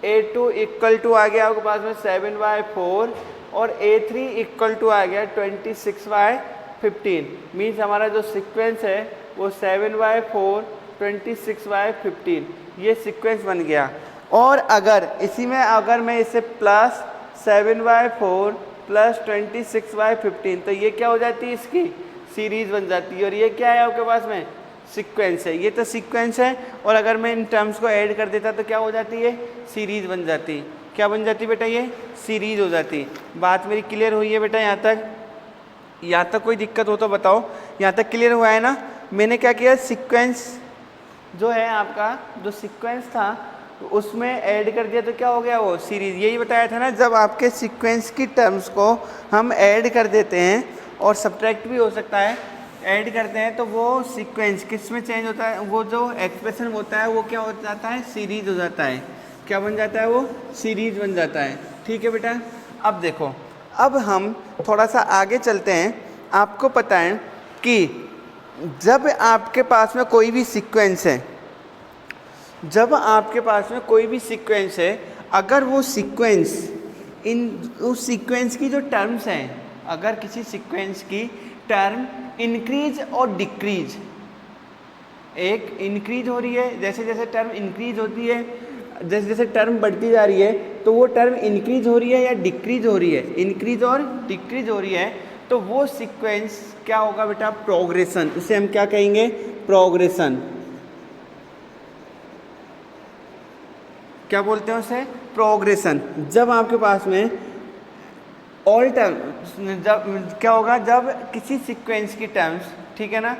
A2 इक्वल टू आ गया आपके पास में 7/4 और A3 इक्वल टू आ गया 26/15, मींस हमारा जो सीक्वेंस है वो 7/4 26/15 ये सीक्वेंस बन गया। और अगर इसी में अगर मैं इसे प्लस 7/4 प्लस 26/15 तो ये क्या हो जाती है, इसकी सीरीज बन जाती है, और ये क्या है आपके पास में, सीक्वेंस है, ये तो सीक्वेंस है, और अगर मैं इन टर्म्स को ऐड कर देता तो क्या हो जाती है, सीरीज बन जाती, क्या बन जाती बेटा, ये सीरीज हो जाती। बात मेरी क्लियर हुई है बेटा, यहाँ तक कोई दिक्कत हो तो बताओ, यहाँ तक क्लियर हुआ है ना। मैंने क्या किया, सीक्वेंस जो है आपका, जो सीक्वेंस था तो उसमें ऐड कर दिया तो क्या हो गया, वो सीरीज, यही बताया था ना, जब आपके सीक्वेंस की टर्म्स को हम ऐड कर देते हैं और सब्ट्रैक्ट भी हो सकता है, ऐड करते हैं तो वो सीक्वेंस किस में चेंज होता है, वो जो एक्सप्रेशन होता है वो क्या हो जाता है, सीरीज हो जाता है, क्या बन जाता है, वो सीरीज बन जाता है। ठीक है बेटा, अब देखो, अब हम थोड़ा सा आगे चलते हैं। आपको पता है कि जब आपके पास में कोई भी सीक्वेंस है, जब आपके पास में कोई भी सीक्वेंस है, अगर वो सीक्वेंस उस सीक्वेंस की जो टर्म्स हैं, अगर किसी सीक्वेंस की टर्म इंक्रीज और डिक्रीज, एक इंक्रीज हो रही है, जैसे जैसे टर्म इंक्रीज होती है, जैसे जैसे टर्म बढ़ती जा रही है, तो वो टर्म इंक्रीज हो रही है या डिक्रीज हो रही है, इंक्रीज और डिक्रीज हो रही है, तो वो सीक्वेंस क्या होगा बेटा, प्रोग्रेशन, उसे हम क्या कहेंगे, प्रोग्रेशन, क्या बोलते हैं उसे, प्रोग्रेशन। जब आपके पास में ऑल टर्म, जब क्या होगा, जब किसी सीक्वेंस की टर्म्स, ठीक है ना,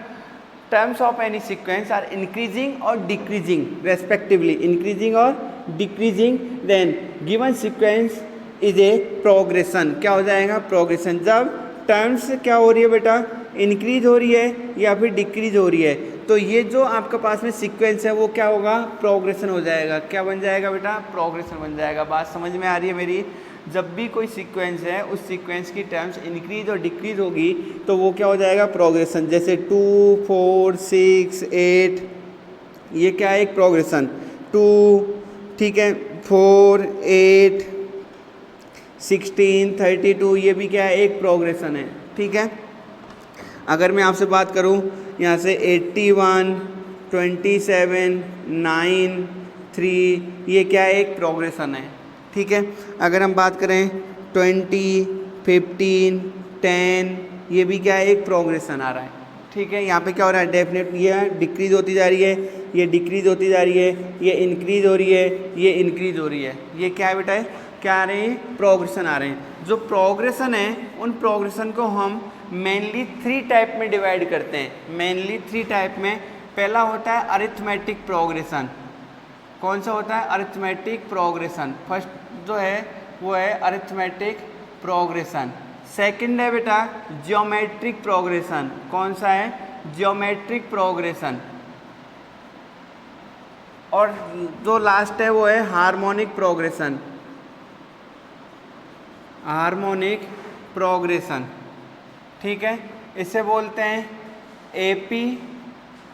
terms of any sequence are increasing और डिक्रीजिंग रेस्पेक्टिवली, इंक्रीजिंग और decreasing, then given sequence is a progression, क्या हो जाएगा, प्रोग्रेशन। जब टर्म्स क्या हो रही है बेटा, इंक्रीज हो रही है या फिर डिक्रीज हो रही है, तो ये जो आपके पास में सीक्वेंस है वो क्या होगा, प्रोग्रेशन हो जाएगा, क्या बन जाएगा बेटा, प्रोग्रेशन बन जाएगा। बात समझ में आ रही है मेरी, जब भी कोई सीक्वेंस है उस सीक्वेंस की टर्म्स इंक्रीज और डिक्रीज होगी तो वो क्या हो जाएगा, प्रोग्रेशन। जैसे 2 4 6 8 ये क्या है, एक प्रोग्रेशन, 2 ठीक है, 4 8 16 32 ये भी क्या है, एक प्रोग्रेशन है। ठीक है, अगर मैं आपसे बात करूं यहाँ से 81 27 9 3 ये क्या है, एक प्रोग्रेशन है। ठीक है, अगर हम बात करें 20 15 10 ये भी क्या है, एक प्रोग्रेशन आ रहा है। ठीक है, यहाँ पे क्या हो रहा है, डेफिनेट ये डिक्रीज होती जा रही है, ये डिक्रीज होती जा रही है, ये इंक्रीज हो रही है, ये इंक्रीज हो रही है, ये क्या है बेटा, क्या आ रहे हैं, प्रोग्रेशन आ रहे हैं। जो प्रोग्रेशन है उन प्रोग्रेशन को हम मेनली 3 टाइप में डिवाइड करते हैं, मेनली 3 टाइप में। पहला होता है अरिथमेटिक प्रोग्रेशन, कौन सा होता है, अरिथमेटिक प्रोग्रेशन, फर्स्ट जो है वो है अरिथमेटिक प्रोग्रेशन। सेकंड है बेटा ज्योमेट्रिक प्रोग्रेशन, कौन सा है, ज्योमेट्रिक प्रोग्रेशन। और जो लास्ट है वो है हार्मोनिक प्रोग्रेशन, हार्मोनिक प्रोग्रेशन। ठीक है, इसे बोलते हैं एपी,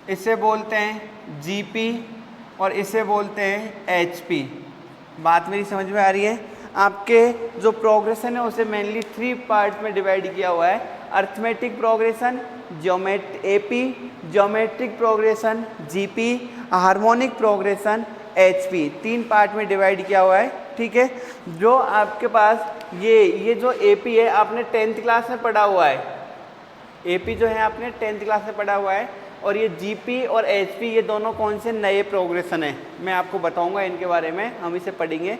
इसे बोलते हैं जीपी और इसे बोलते हैं एचपी। बात मेरी समझ में आ रही है। आपके जो प्रोग्रेशन है उसे मेनली 3 पार्ट में डिवाइड किया हुआ है। Arithmetic progression, AP, geometric progression GP, harmonic progression HP, 3 part में डिवाइड किया हुआ है। ठीक है, जो आपके पास ये जो एपी है आपने 10th क्लास में पढ़ा हुआ है, एपी जो है आपने 10th क्लास में पढ़ा हुआ है, और ये जीपी और एचपी ये दोनों कौन से नए प्रोग्रेशन है, मैं आपको बताऊंगा इनके बारे में, हम इसे पढ़ेंगे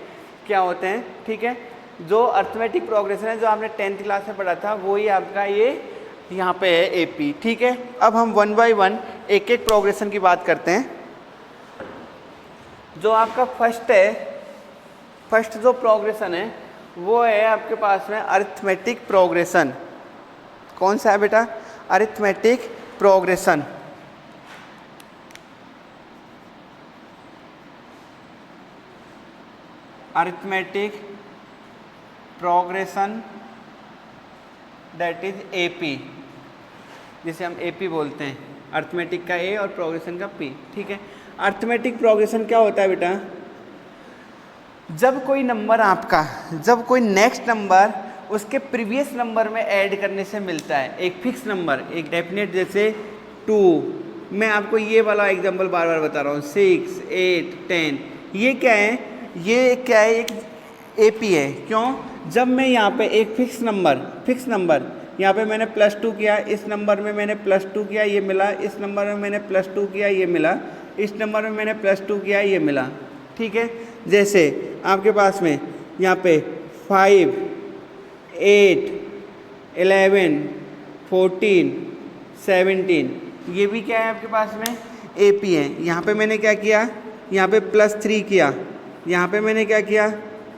क्या होते हैं। ठीक है, जो अर्थमेटिक प्रोग्रेशन है जो आपने 10th क्लास में पढ़ा था वही आपका ये यहाँ पे है एपी। ठीक है, अब हम 1 बाय 1 एक एक प्रोग्रेशन की बात करते हैं। जो आपका फर्स्ट जो प्रोग्रेशन है वो है आपके पास में अरिथमेटिक प्रोग्रेशन। कौन सा है बेटा? Arithmetic progression. Arithmetic progression that is AP, जिसे हम एपी बोलते हैं, अरिथमेटिक का ए और प्रोग्रेशन का पी। ठीक है, अरिथमेटिक प्रोग्रेशन क्या होता है बेटा? जब कोई नंबर आपका, जब कोई नेक्स्ट नंबर उसके प्रीवियस नंबर में ऐड करने से मिलता है, एक फिक्स नंबर, एक डेफिनेट, जैसे 2, मैं आपको ये वाला एग्जांपल बार बार बता रहा हूँ, 6, 8, 10, ये क्या है? ये क्या है? एक एपी है। क्यों? जब मैं यहाँ पे एक फिक्स नंबर यहाँ पे मैंने +2 किया, इस नंबर में मैंने +2 किया, ये मिला, इस नंबर में मैंने +2 किया, ये मिला, इस नंबर में मैंने +2 किया, ये मिला। ठीक है, जैसे आपके पास में यहाँ पे 5, 8, 11, 14, 17, ये भी क्या है आपके पास में? एपी है। यहाँ पे मैंने क्या किया? यहाँ पे +3 किया, यहाँ पे मैंने क्या किया?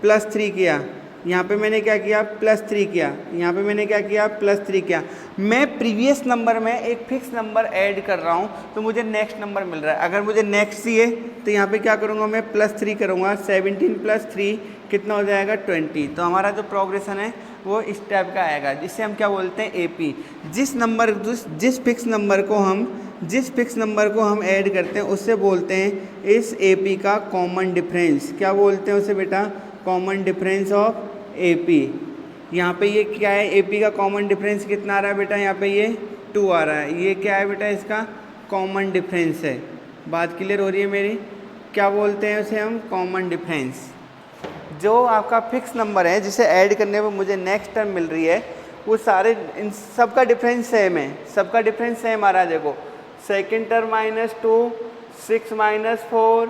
+3 किया, यहाँ पे मैंने क्या किया? +3 किया, यहाँ पे मैंने क्या किया? +3 किया। मैं प्रीवियस नंबर में एक फिक्स नंबर ऐड कर रहा हूँ तो मुझे नेक्स्ट नंबर मिल रहा है। अगर मुझे नेक्स्ट चाहिए तो यहाँ पे क्या करूँगा? मैं +3 करूँगा, 17 + 3 कितना हो जाएगा? 20। तो हमारा जो प्रोग्रेशन है वो इस टाइप का आएगा, जिससे हम क्या बोलते हैं? एपी। जिस फिक्स नंबर को हम ऐड करते हैं उससे बोलते हैं इस एपी का कॉमन डिफरेंस। क्या बोलते हैं उसे बेटा? Common difference of AP. यहाँ पे ये क्या है? एपी का कॉमन डिफरेंस कितना आ रहा है बेटा? यहाँ पे ये 2 आ रहा है। ये क्या है बेटा? इसका कॉमन डिफरेंस है। बात क्लियर हो रही है मेरी? क्या बोलते हैं उसे हम? Common difference. जो आपका फिक्स नंबर है जिसे ऐड करने पर मुझे नेक्स्ट टर्म मिल रही है, वो सारे इन सबका डिफरेंस सेम है, सबका डिफरेंस सेम आ रहा है। देखो, सेकेंड टर्म -2, 6 - 4,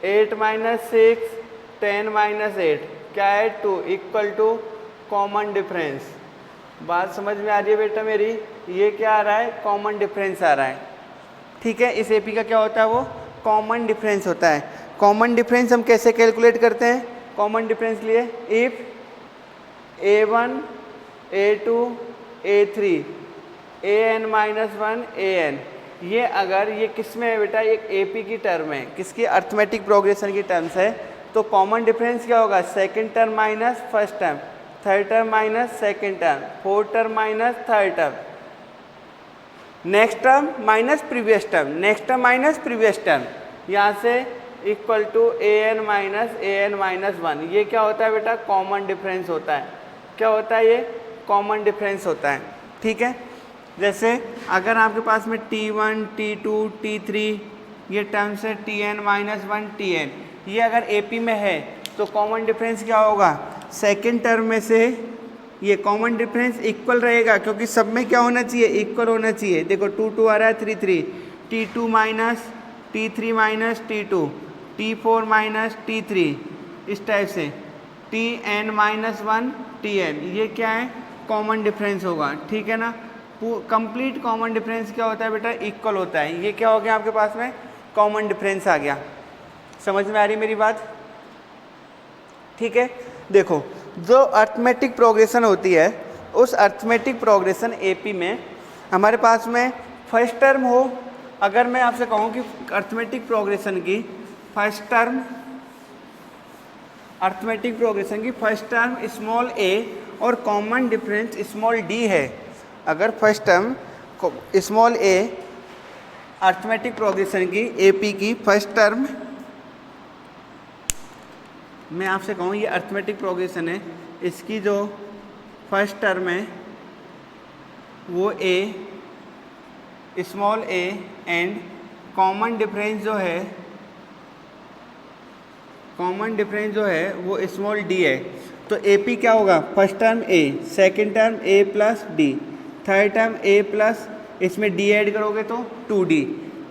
8 - 6, 10 - 8 क्या है? 2 इक्वल टू कॉमन डिफरेंस। बात समझ में आ रही है बेटा मेरी? ये क्या आ रहा है? कॉमन डिफरेंस आ रहा है। ठीक है, इस एपी का क्या होता है? वो कॉमन डिफरेंस होता है। कॉमन डिफरेंस हम कैसे कैलकुलेट करते हैं? कॉमन डिफरेंस लिए if a1 a2 a3 an -1 an, ये अगर ये किस में है बेटा? एक एपी की टर्म है, किसकी? अर्थमेटिक प्रोग्रेशन की टर्म्स है। तो कॉमन डिफरेंस क्या होगा? Second term minus first term, third term minus second term, fourth term minus third term, next term minus previous term, next term minus previous term, यहाँ से equal to an -1। ये क्या होता है बेटा? कॉमन डिफरेंस होता है। क्या होता है? ये कॉमन डिफरेंस होता है। ठीक है, जैसे अगर आपके पास में t1, t2, t3 ये टर्म्स है, tn -1 tn, ये अगर एपी में है तो कॉमन डिफरेंस क्या होगा? सेकेंड टर्म में से ये कॉमन डिफरेंस इक्वल रहेगा, क्योंकि सब में क्या होना चाहिए? इक्वल होना चाहिए। देखो 2 2 आ रहा है, 3 3, t2 minus t3 minus t2, t4 minus t3, इस टाइप से tn -1 tn, ये क्या है? कॉमन डिफरेंस होगा। ठीक है ना? कंप्लीट कॉमन डिफरेंस क्या होता है बेटा? इक्वल होता है। ये क्या हो गया आपके पास में? कॉमन डिफरेंस आ गया। समझ में आ रही मेरी बात? ठीक है, देखो जो अर्थमेटिक प्रोग्रेशन होती है, उस अर्थमेटिक प्रोग्रेशन एपी में हमारे पास में फर्स्ट टर्म हो, अगर मैं आपसे कहूँ कि अर्थमेटिक प्रोग्रेशन की फर्स्ट टर्म, अर्थमेटिक प्रोग्रेशन की फर्स्ट टर्म स्मॉल a और कॉमन डिफरेंस स्मॉल d है, अगर first term small a arithmetic progression की एपी की फर्स्ट टर्म, मैं आपसे कहूँ ये अर्थमेटिक प्रोग्रेशन है, इसकी जो फर्स्ट टर्म है वो a, small a, and common difference जो है वो स्मॉल डी है। तो ए पी क्या होगा, फर्स्ट टर्म ए, सेकेंड टर्म ए प्लस डी, थर्ड टर्म ए प्लस इसमें डी ऐड करोगे तो 2d,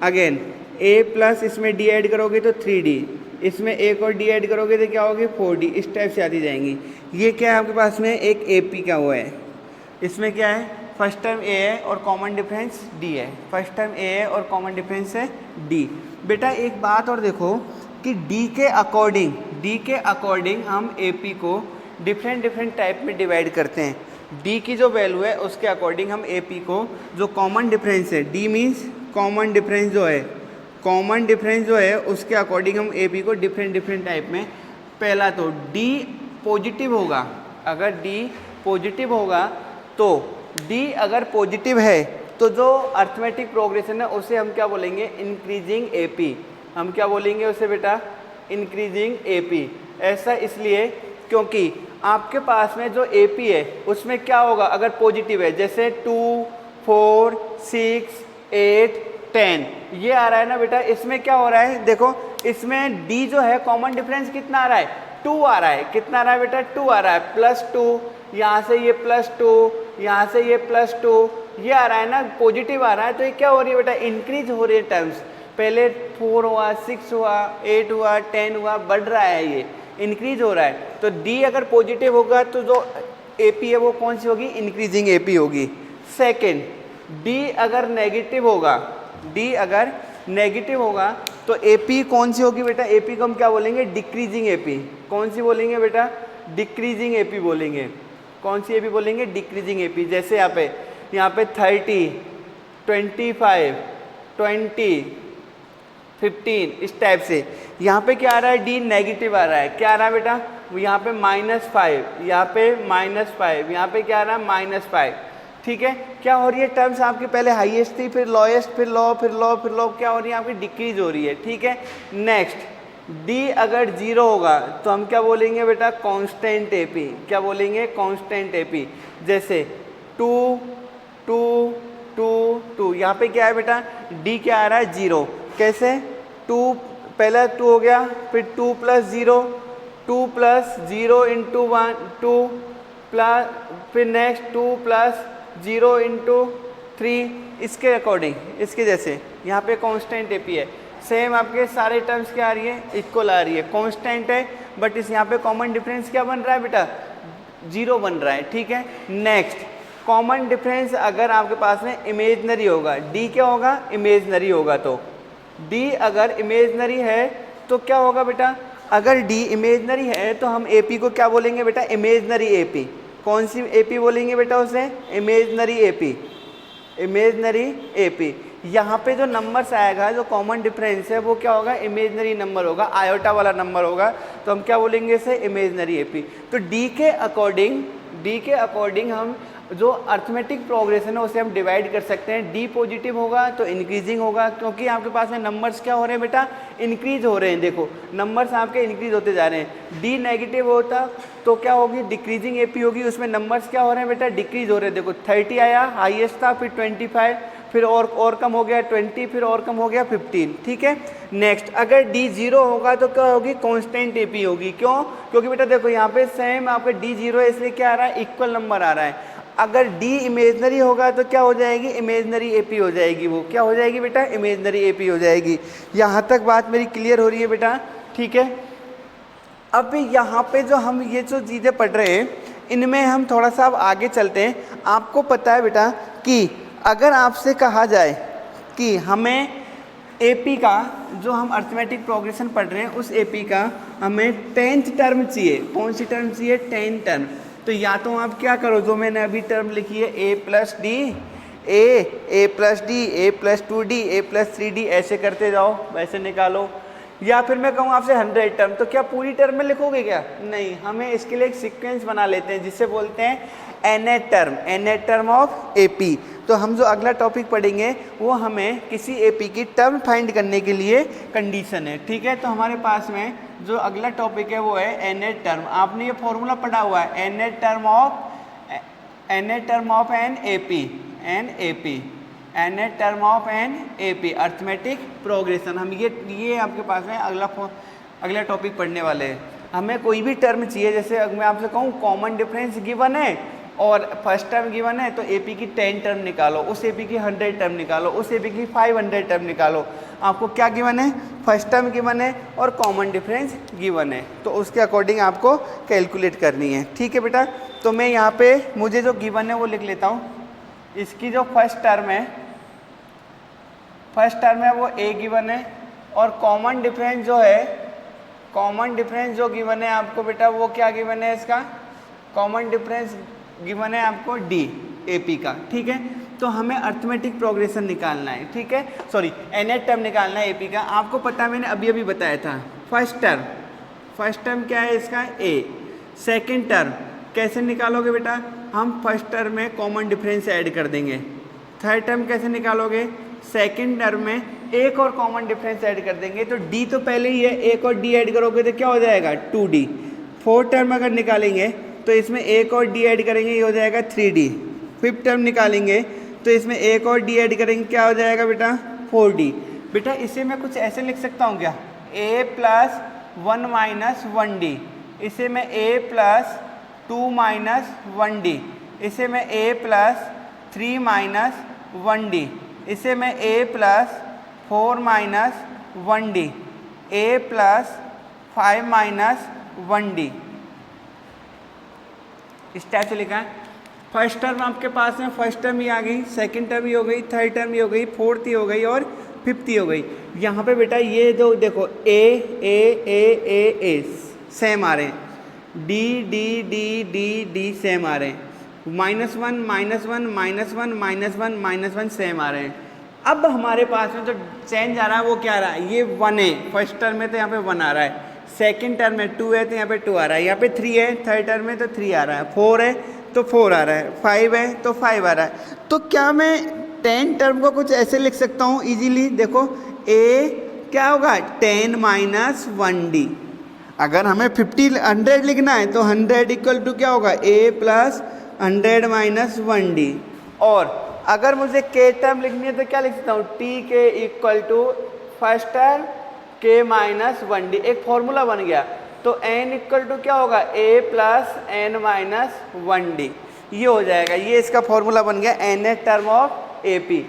अगेन ए प्लस इसमें डी ऐड करोगे तो 3d, इसमें एक और डी ऐड करोगे तो क्या होगी 4d। इस टाइप से आती जाएंगी। ये क्या है आपके पास में एक ए पी का हुआ है। इसमें क्या है, फर्स्ट टर्म ए है और कॉमन डिफरेंस डी है, फर्स्ट टर्म ए है और कॉमन डिफरेंस है डी। बेटा एक बात और देखो कि डी के अकॉर्डिंग हम ए पी को डिफरेंट टाइप में डिवाइड करते हैं। डी की जो वैल्यू है उसके अकॉर्डिंग हम ए पी को जो कॉमन डिफरेंस है, डी मीन्स कॉमन डिफरेंस जो है उसके अकॉर्डिंग हम ए पी को डिफरेंट टाइप में, पहला तो डी पॉजिटिव होगा, अगर डी पॉजिटिव होगा तो डी अगर पॉजिटिव है तो जो अर्थमेटिक प्रोग्रेशन है उसे हम क्या बोलेंगे, इंक्रीजिंग ए पी। हम क्या बोलेंगे उसे बेटा, इंक्रीजिंग ए पी। ऐसा इसलिए क्योंकि आपके पास में जो ए पी है उसमें क्या होगा अगर पॉजिटिव है, जैसे 2, 4, 6, 8, 10 ये आ रहा है ना बेटा। इसमें क्या हो रहा है, देखो इसमें डी जो है कॉमन डिफरेंस कितना आ रहा है, 2 आ रहा है। कितना आ रहा है बेटा, 2 आ रहा है, +2, यहाँ से ये +2, यहाँ से ये +2, ये आ रहा है ना, पॉजिटिव आ रहा है। तो ये क्या हो रही है बेटा, इंक्रीज हो रही है टर्म्स। पहले 4 हुआ, 6 हुआ, 8 हुआ, 10 हुआ, बढ़ रहा है, ये इंक्रीज हो रहा है। तो डी अगर पॉजिटिव होगा तो जो ए पी है वो कौन सी होगी, इंक्रीजिंग ए पी होगी। सेकेंड, डी अगर नेगेटिव होगा तो ए पी कौन सी होगी बेटा, ए पी को हम क्या बोलेंगे, डिक्रीजिंग ए पी। कौन सी बोलेंगे बेटा, डिक्रीजिंग ए पी बोलेंगे। कौन सी ए पी बोलेंगे, डिक्रीजिंग ए पी। जैसे यहाँ पे 30, 25, 20, 15 इस टाइप से। यहाँ पे क्या आ रहा है, डी नेगेटिव आ रहा है। क्या आ रहा है बेटा, यहाँ पे -5, यहाँ पे -5, यहाँ पे क्या आ रहा है, -5। ठीक है, क्या हो रही है, टर्म्स आपकी पहले हाईएस्ट थी, फिर लोएस्ट, फिर लो, फिर लो, फिर लो, क्या हो रही है आपकी, डिक्रीज हो रही है। ठीक है, नेक्स्ट, डी अगर 0 होगा तो हम क्या बोलेंगे बेटा, कांस्टेंट ए पी। क्या बोलेंगे, कांस्टेंट ए पी। जैसे 2, 2, 2, 2, यहाँ पे क्या है बेटा, डी क्या आ रहा है, 0। कैसे, 2 पहला 2 हो गया, फिर 2 + 0, 2 + 0 × 1, 2 प्लस, फिर नेक्स्ट 2 + 0 × 3, इसके अकॉर्डिंग, इसके जैसे यहाँ पे कांस्टेंट ए पी है। सेम आपके सारे टर्म्स क्या आ रही है, इक्वल आ रही है, कांस्टेंट है, बट इस यहाँ पे कॉमन डिफरेंस क्या बन रहा है बेटा, 0 बन रहा है। ठीक है, नेक्स्ट, कॉमन डिफरेंस अगर आपके पास में इमेजनरी होगा, डी क्या होगा, इमेजनरी होगा। तो डी अगर इमेजनरी है तो क्या होगा बेटा, अगर डी इमेजनरी है तो हम ए पी को क्या बोलेंगे बेटा, इमेजनरी ए पी। कौन सी ए पी बोलेंगे बेटा उसे, imaginary A P, imaginary A P. यहाँ पे जो नंबर्स आएगा, जो कॉमन डिफरेंस है वो क्या होगा, इमेजनरी नंबर होगा, आयोटा वाला नंबर होगा। तो हम क्या बोलेंगे इसे, इमेजनरी ए पी। तो डी के अकॉर्डिंग हम जो अर्थमेटिक प्रोग्रेशन है उसे हम डिवाइड कर सकते हैं। डी पॉजिटिव होगा तो इंक्रीजिंग होगा, क्योंकि आपके पास में नंबर्स क्या हो रहे हैं बेटा, इंक्रीज हो रहे हैं। देखो नंबर्स आपके इंक्रीज होते जा रहे हैं। डी नेगेटिव होता तो क्या होगी, डिक्रीजिंग एपी होगी, उसमें नंबर्स क्या हो रहे हैं बेटा, डिक्रीज हो रहे हैं। देखो 30 आया, हाईएस्ट था, फिर 25, फिर और कम हो गया 20, फिर और कम हो गया 15। ठीक है, नेक्स्ट, अगर डी 0 होगा तो क्या होगी, कांस्टेंट एपी होगी। क्यों, क्योंकि बेटा देखो यहाँ पे सेम आपका डी 0 है, इसलिए क्या आ रहा है, इक्वल नंबर आ रहा है। अगर डी इमेजनरी होगा तो क्या हो जाएगी, इमेजनरी एपी हो जाएगी। वो क्या हो जाएगी बेटा, इमेजनरी एपी हो जाएगी। यहाँ तक बात मेरी क्लियर हो रही है बेटा। ठीक है, अब यहाँ पे जो हम ये जो चीज़ें पढ़ रहे हैं इनमें हम थोड़ा सा अब आगे चलते हैं। आपको पता है बेटा कि अगर आपसे कहा जाए कि हमें एपी का, जो हम अर्थमेटिक प्रोग्रेशन पढ़ रहे हैं उस एपी का हमें 10th टर्म चाहिए। कौन सी टर्म चाहिए, 10th टर्म। तो या तो आप क्या करो, जो मैंने अभी टर्म लिखी है a + d, a + d, a + 2d, a + 3d, ऐसे करते जाओ, वैसे निकालो। या फिर मैं कहूँ आपसे 100 टर्म, तो क्या पूरी टर्म में लिखोगे क्या, नहीं, हमें इसके लिए एक सीक्वेंस बना लेते हैं जिसे बोलते हैं nth टर्म ऑफ एपी। तो हम जो अगला टॉपिक पढ़ेंगे वो हमें किसी एपी की टर्म फाइंड करने के लिए कंडीशन है। ठीक है, तो हमारे पास में जो अगला टॉपिक है वो है nth टर्म। आपने ये फॉर्मूला पढ़ा हुआ है, nth term of an AP, an A P, nth term of an A P, arithmetic progression. हम ये आपके पास में अगला टॉपिक पढ़ने वाले हैं। हमें कोई भी टर्म चाहिए, जैसे अगर मैं आपसे कहूँ कॉमन डिफरेंस गिवन है और फर्स्ट टर्म गिवन है, तो एपी की 10 टर्म निकालो, उस एपी की 100 टर्म निकालो, उस एपी की 500 टर्म निकालो। आपको क्या गिवन है? फर्स्ट टर्म गिवन है और कॉमन डिफरेंस गिवन है, तो उसके अकॉर्डिंग आपको कैलकुलेट करनी है। ठीक है बेटा, तो मैं यहाँ पे मुझे जो गिवन है वो लिख लेता हूँ। इसकी जो फर्स्ट टर्म है वो ए गिवन है, और कॉमन डिफरेंस जो गिवन है आपको बेटा वो क्या गिवन है? इसका कॉमन डिफरेंस गिवन है आपको डी एपी का। ठीक है, तो हमें अर्थमेटिक प्रोग्रेशन निकालना है। ठीक है, सॉरी nth टर्म निकालना है एपी का। आपको पता है, मैंने अभी बताया था। फर्स्ट टर्म क्या है इसका? ए। सेकंड टर्म कैसे निकालोगे बेटा? हम फर्स्ट टर्म में कॉमन डिफरेंस ऐड कर देंगे। थर्ड टर्म कैसे निकालोगे? सेकंड टर्म में एक और कॉमन डिफरेंस ऐड कर देंगे, तो डी तो पहले ही है, एक और डी ऐड करोगे तो क्या हो जाएगा? 2d। फोर्थ टर्म अगर निकालेंगे तो इसमें एक और डी ऐड करेंगे, ये हो जाएगा 3d। फिफ्थ टर्म निकालेंगे तो इसमें एक और डी ऐड करेंगे, क्या हो जाएगा बेटा? 4d। बेटा इसे मैं कुछ ऐसे लिख सकता हूँ क्या? a प्लस 1 माइनस 1d, इसे मैं a प्लस 2 माइनस 1d, इसे मैं a प्लस 3 माइनस 1d, इसे मैं a plus 4 minus 1d, a plus 5 minus 1d, इस टाइप से लिखा है। फर्स्ट टर्म आपके पास में फर्स्ट टर्म ही आ गई, सेकंड टर्म ही हो गई, थर्ड टर्म ही हो गई, फोर्थ ही हो गई और फिफ्थ ही हो गई। यहाँ पे बेटा ये जो देखो ए सेम आ रहे हैं, डी सेम आ रहे हैं, -1 सेम आ रहे हैं। अब हमारे पास में जो चेंज आ रहा है वो क्या आ रहा है? ये 1 है फर्स्ट टर्म में, तो यहाँ पे 1 आ रहा है। सेकंड टर्म में 2 है तो यहाँ पे 2 आ रहा है, यहाँ पे 3 है थर्ड टर्म में तो 3 आ रहा है, 4 है तो 4 आ रहा है, 5 है तो 5 आ रहा है। तो क्या मैं 10 टर्म को कुछ ऐसे लिख सकता हूँ इजीली? देखो a क्या होगा? 10 माइनस 1d। अगर हमें 100 लिखना है तो 100 इक्वल टू क्या होगा? a plus 100 minus 1d। और अगर मुझे k टर्म लिखनी है तो क्या लिख सकता हूँ? tk equal to first term k minus 1d। एक फॉर्मूला बन गया, तो n इक्वल टू क्या होगा? a plus n minus 1d, ये हो जाएगा। ये इसका फॉर्मूला बन गया nth टर्म ऑफ AP।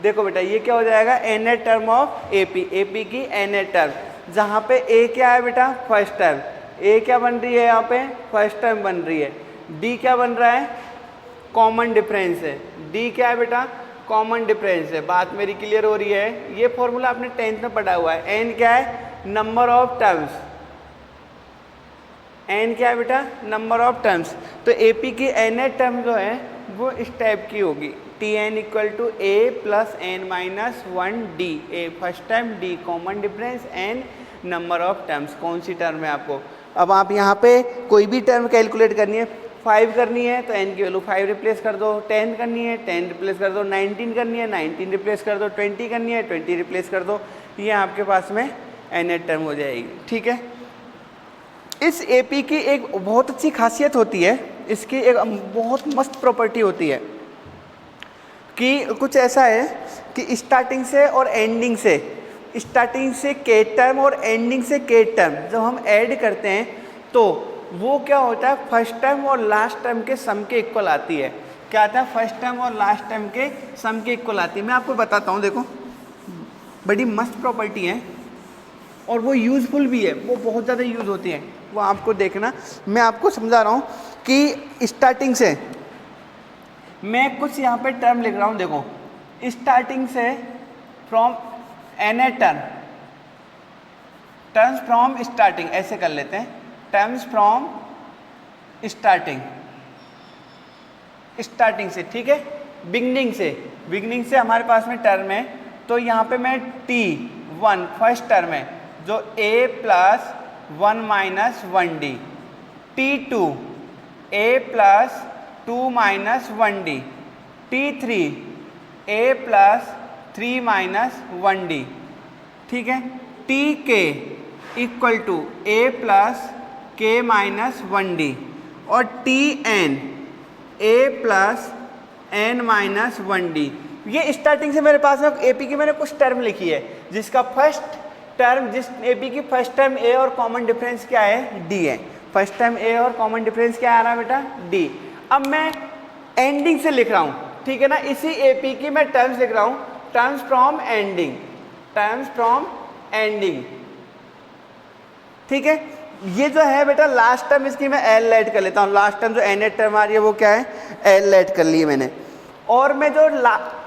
देखो बेटा ये क्या हो जाएगा? nth टर्म ऑफ AP की nth टर्म, जहाँ पे a क्या है बेटा? First term. a क्या बन रही है यहाँ पे? फर्स्ट टर्म बन रही है। d क्या बन रहा है? कॉमन डिफरेंस है। d क्या है बेटा? कॉमन डिफरेंस है। बात मेरी क्लियर हो रही है? ये फॉर्मूला आपने 10th में पढ़ा हुआ है। n क्या है? Number of terms. n क्या है बेटा? Number of terms. तो AP की nth टर्म जो है वो इस टाइप की होगी, Tn equal to a plus n minus 1d। a first term, d common difference, n number of terms. कौन सी टर्म है आपको? अब आप यहाँ पे कोई भी टर्म कैलकुलेट करनी है, 5 करनी है तो n की वैल्यू 5 रिप्लेस कर दो, 10 करनी है 10 रिप्लेस कर दो, 19 करनी है 19 रिप्लेस कर दो, 20 करनी है 20 रिप्लेस कर दो, ये आपके पास में nth टर्म हो जाएगी। ठीक है, इस AP की एक बहुत अच्छी खासियत होती है, इसकी एक बहुत मस्त प्रॉपर्टी होती है कि कुछ ऐसा है कि स्टार्टिंग से और एंडिंग से, स्टार्टिंग से k टर्म और एंडिंग से k टर्म जब हम ऐड करते हैं तो वो क्या होता है? फर्स्ट टर्म और लास्ट टर्म के सम के इक्वल आती है। क्या आता है? फर्स्ट टर्म और लास्ट टर्म के सम के इक्वल आती है। मैं आपको बताता हूँ, देखो बड़ी मस्त प्रॉपर्टी है और वो यूज़फुल भी है, वो बहुत ज़्यादा यूज़ होती है, वो आपको देखना। मैं आपको समझा रहा हूँ कि स्टार्टिंग से मैं कुछ यहाँ पे टर्म लिख रहा हूँ, देखो स्टार्टिंग से from nth term, terms from starting, ऐसे कर लेते हैं, टर्म्स फ्रॉम स्टार्टिंग, स्टार्टिंग से, ठीक है, बिगनिंग से हमारे पास में टर्म है। तो यहाँ पे मैं T1 फर्स्ट टर्म है जो a plus 1 minus 1d, T2 a plus 2 minus 1d, T3 a plus 3 minus 1d, ठीक है, Tk equal to a plus k minus 1d और Tn a plus n minus 1d। ये starting से मेरे पास में AP की मैंने कुछ टर्म लिखी है, जिसका फर्स्ट टर्म, जिस AP की फर्स्ट टर्म A और कॉमन डिफरेंस क्या है, D है। फर्स्ट टर्म A और कॉमन डिफरेंस क्या आ रहा है बेटा, D। अब मैं एंडिंग से लिख रहा हूँ, ठीक है ना, इसी AP की मैं टर्म्स लिख रहा हूँ, terms from ending, terms from ending, ठीक है। ये जो है बेटा लास्ट टर्म, इसकी मैं L ऐड कर लेता हूँ। लास्ट टर्म जो nth टर्म आ रही है वो क्या है, L ऐड कर ली है मैंने। और मैं जो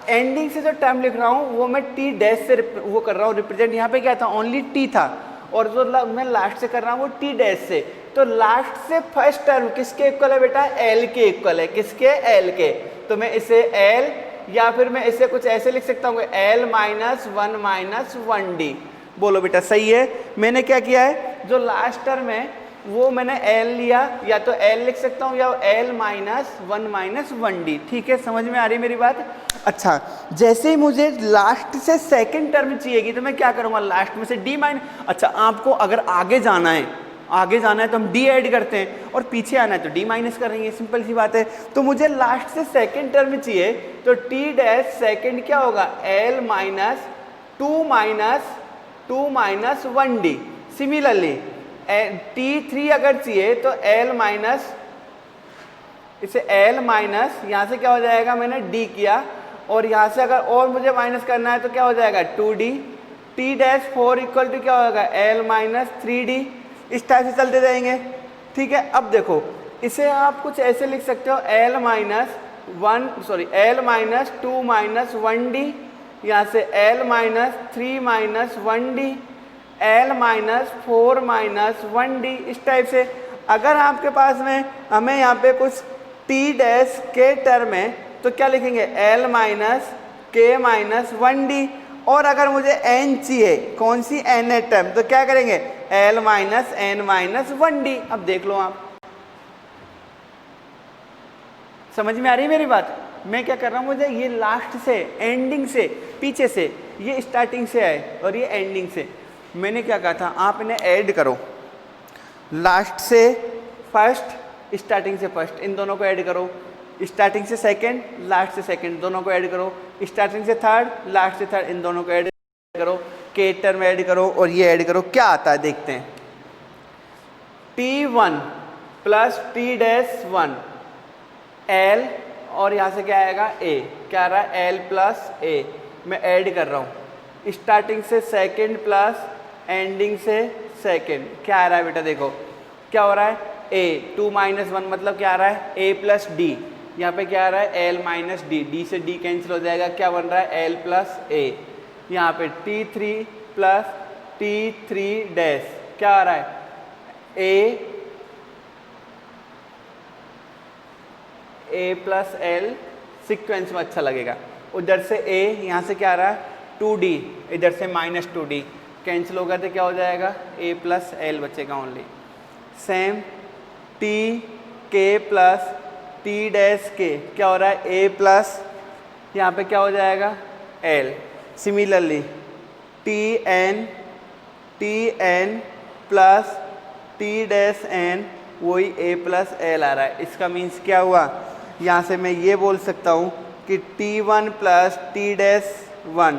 एंडिंग से जो टर्म लिख रहा हूँ वो मैं T डैश से वो कर रहा हूँ रिप्रेजेंट। यहाँ पे क्या था, ओनली T था, और जो मैं लास्ट से कर रहा हूँ वो T डैश से। तो लास्ट से फर्स्ट टर्म किसके इक्वल है बेटा, L के इक्वल है। किसके, L के। तो मैं इसे L, या फिर मैं इसे कुछ ऐसे लिख सकता हूँ, L माइनस 1 माइनस 1D। बोलो बेटा सही है। मैंने क्या किया है, जो लास्ट टर्म है वो मैंने L लिया, या तो L लिख सकता हूँ या L माइनस 1 माइनस 1D। ठीक है, समझ में आ रही है मेरी बात। अच्छा, जैसे ही मुझे लास्ट से सेकंड टर्म चाहिएगी तो मैं क्या करूँगा, लास्ट में से D माइनस, अच्छा आपको अगर आगे जाना है, आगे जाना है तो हम D ऐड करते हैं, और पीछे आना है तो D माइनस करेंगे, सिंपल सी बात है। तो मुझे लास्ट से सेकंड टर्म चाहिए, तो T डैश सेकंड क्या होगा, L minus 2 minus 1D। Similarly T3 अगर चाहिए तो L माइनस, इसे L माइनस, यहाँ से क्या हो जाएगा, मैंने D किया, और यहाँ से अगर और मुझे माइनस करना है तो क्या हो जाएगा 2D। T dash 4 equal to क्या होगा, L माइनस 3D। इस टाइप से चलते जाएंगे, ठीक है। अब देखो इसे आप कुछ ऐसे लिख सकते हो, L माइनस 2 माइनस 1D, यहाँ से L minus 3 minus 1D, L minus 4 minus 1D। इस टाइप से अगर आपके पास में हमें यहाँ पे कुछ T डैश के टर्म है तो क्या लिखेंगे, L minus K minus 1D। और अगर मुझे n चाहिए, कौन सी n है टर्म, तो क्या करेंगे, L minus n minus 1D। अब देख लो आप, समझ में आ रही है मेरी बात। मैं क्या कर रहा हूँ, मुझे ये लास्ट से, एंडिंग से, पीछे से, ये स्टार्टिंग से है और ये एंडिंग से। मैंने क्या कहा था, आप इन्हें ऐड करो, लास्ट से फर्स्ट, स्टार्टिंग से फर्स्ट, इन दोनों को ऐड करो, स्टार्टिंग से सेकंड, लास्ट से सेकंड, दोनों को ऐड करो, स्टार्टिंग से थर्ड, लास्ट से थर्ड, इन दोनों को ऐड करो, के टर्म ऐड करो और ये ऐड करो, क्या आता है देखते हैं। T1 plus T dash 1 L, और यहाँ से क्या आएगा A, क्या आ रहा है L प्लस A। मैं ऐड कर रहा हूँ, स्टार्टिंग से सेकंड प्लस एंडिंग से सेकंड, क्या आ रहा है बेटा, देखो क्या हो रहा है, A 2 माइनस 1 मतलब क्या आ रहा है, A प्लस D। यहाँ पे क्या आ रहा है, L माइनस D, D से D कैंसिल हो जाएगा, क्या बन रहा है, L प्लस A। यहाँ पे T3 प्लस T3 डैश, क्या आ रहा है, A प्लस L, सिक्वेंस में अच्छा लगेगा। उधर से A, यहाँ से क्या आ रहा है 2D, इधर से माइनस 2D, कैंसिल होगा तो क्या हो जाएगा, A प्लस L बचेगा only. Same T K plus T dash K, क्या हो रहा है, A प्लस, यहाँ पे क्या हो जाएगा L। Similarly T N plus T dash N, वही A प्लस L आ रहा है। इसका मीन्स क्या हुआ, यहाँ से मैं ये बोल सकता हूँ कि T1 plus T dash 1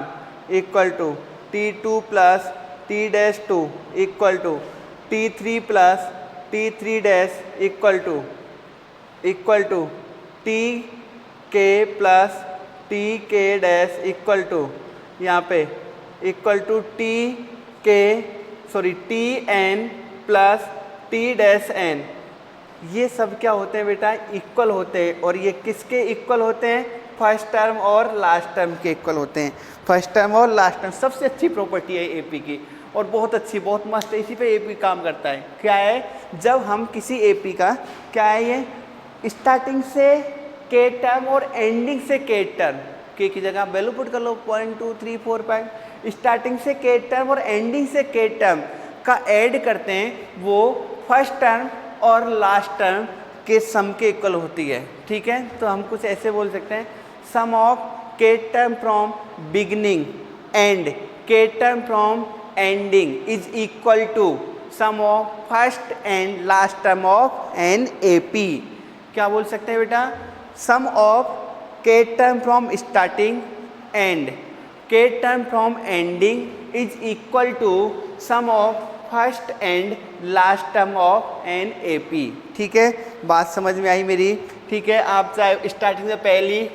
equal to T2 plus T dash 2 equal to T3 plus T3 dash equal to Tk plus Tk dash equal to, यहाँ पे equal to Tn plus T dash n। ये सब क्या होते हैं बेटा, equal होते हैं। और ये किसके इक्वल होते हैं, फर्स्ट टर्म और लास्ट टर्म के इक्वल होते हैं। फर्स्ट टर्म और लास्ट टर्म सबसे अच्छी प्रॉपर्टी है एपी की, और बहुत अच्छी, बहुत मस्त है। इसी पे एपी काम करता है। क्या है, जब हम किसी एपी का, क्या है ये, स्टार्टिंग से के टर्म और एंडिंग से के टर्म, के की जगह वैल्यू पुट कर लो 1 2 3 4 5, स्टार्टिंग से के टर्म और एंडिंग से के टर्म का ऐड करते हैं, वो फर्स्ट टर्म और लास्ट टर्म के सम के इक्वल होती है। ठीक है, तो हम कुछ ऐसे बोल सकते हैं, sum of k term from beginning and k term from ending is equal to sum of first and last term of an AP. क्या बोल सकते हैं बेटा, sum of k term from starting and k term from ending is equal to sum of first and last term of an AP। ठीक है, बात समझ में आई मेरी? ठीक है, आप चाहे स्टार्टिंग से पहली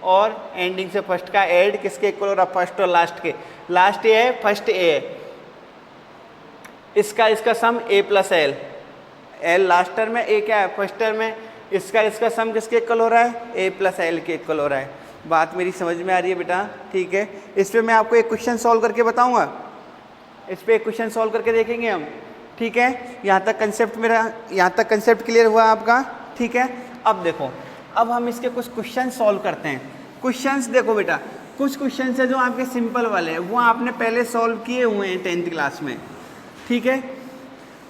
और एंडिंग से फर्स्ट का ऐड किसके इक्वल हो रहा है? फर्स्ट और लास्ट के। लास्ट ए है, फर्स्ट ए है, इसका सम A plus L. L last term है, ए क्या है? फर्स्ट टर्म है। इसका सम किसके इक्वल हो रहा है? A प्लस एल के इक्वल हो रहा है। बात मेरी समझ में आ रही है बेटा? ठीक है, इस पर मैं आपको एक क्वेश्चन सॉल्व करके बताऊंगा। इस पर एक क्वेश्चन सॉल्व करके देखेंगे हम। ठीक है, यहाँ तक कंसेप्ट क्लियर हुआ आपका? ठीक है, अब देखो, अब हम इसके कुछ क्वेश्चन सॉल्व करते हैं। क्वेश्चंस देखो बेटा, कुछ क्वेश्चन है जो आपके सिंपल वाले हैं, वो आपने पहले सॉल्व किए हुए हैं 10th क्लास में। ठीक है,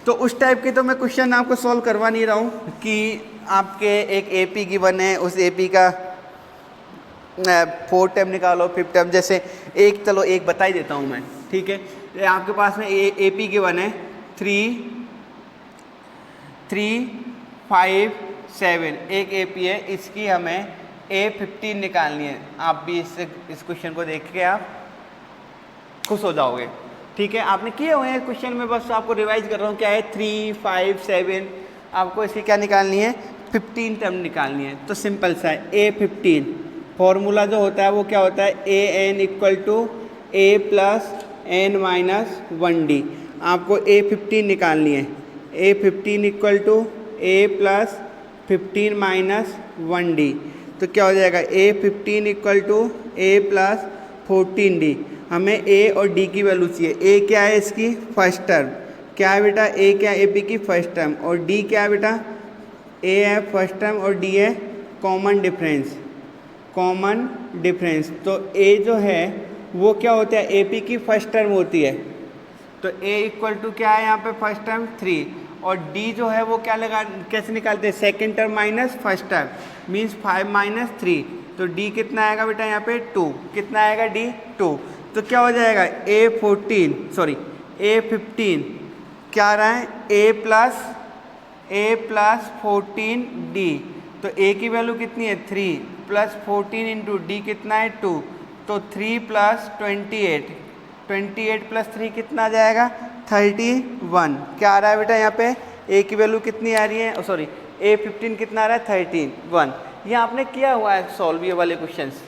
तो उस टाइप के तो मैं क्वेश्चन आपको सॉल्व करवा नहीं रहा हूँ कि आपके एक AP गिवन है, उस AP का 4 टर्म निकालो, 5 टर्म, जैसे चलो एक बता ही देता हूँ मैं। ठीक है, आपके पास में AP गिवन है 3, 5, 7, एक AP है, इसकी हमें A15 निकालनी है। आप भी इस क्वेश्चन को देख के आप खुश हो जाओगे। ठीक है, आपने किए हुए हैं क्वेश्चन में, बस आपको रिवाइज कर रहा हूँ। क्या है? 3, 5, 7, आपको इसकी क्या निकालनी है? 15 टर्म निकालनी है। तो सिंपल सा है, A15 फॉर्मूला जो होता है वो क्या होता है? AN equal to A plus N minus 1D। आपको A15 निकालनी है। A15 equal to A plus 15 minus 1D। तो क्या हो जाएगा? A15 equal to A plus 14D। हमें A और D की वैल्यू चाहिए। A क्या है? इसकी फर्स्ट टर्म। क्या है बेटा? A क्या है? AP की फर्स्ट टर्म। और D क्या है बेटा? A है फर्स्ट टर्म और D है कॉमन डिफरेंस। तो A जो है वो क्या होता है? AP की फर्स्ट टर्म होती है। तो A इक्वल टू क्या है यहाँ पे? फर्स्ट टर्म 3, और D जो है वो क्या कैसे निकालते हैं? Second term minus first term, means 5 minus 3। तो D कितना आएगा बेटा यहाँ पे? 2। कितना आएगा D? 2। तो क्या हो जाएगा? A15 क्या आ रहा है? A plus 14D। तो A की वैल्यू कितनी है? 3 प्लस 14 इंटू D कितना है? 2। तो 3 प्लस 28 प्लस 3 कितना आ जाएगा? 31। क्या आ रहा है बेटा यहाँ पे? A की वैल्यू कितनी आ रही है? A15 कितना आ रहा है? 31। ये आपने किया हुआ है सॉल्व ये वाले क्वेश्चंस।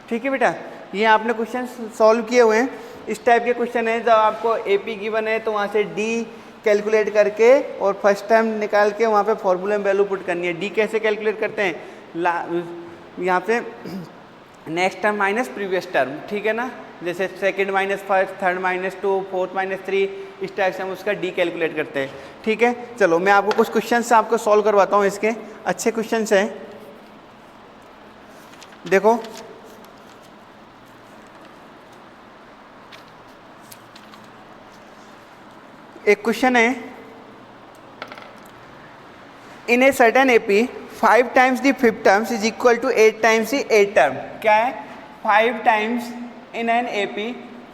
ठीक है बेटा, ये आपने क्वेश्चन सॉल्व किए हुए हैं। इस टाइप के क्वेश्चन है, जब आपको AP गिवन है तो वहाँ से D कैलकुलेट करके और फर्स्ट टर्म निकाल के वहाँ पे फॉर्मूले में वैल्यू पुट करनी है। D कैसे कैलकुलेट करते हैं? यहाँ पे next term minus previous term. ठीक है ना, जैसे second minus first, third minus 2, fourth minus 3, इस टाइप से हम उसका D कैलकुलेट करते हैं। ठीक है, चलो मैं आपको कुछ क्वेश्चन आपको सॉल्व करवाता हूँ। इसके अच्छे क्वेश्चन हैं, देखो। एक क्वेश्चन है, in a certain AP 5 times the 5th terms is equal to 8 times the 8th term. क्या है? 5 times in an AP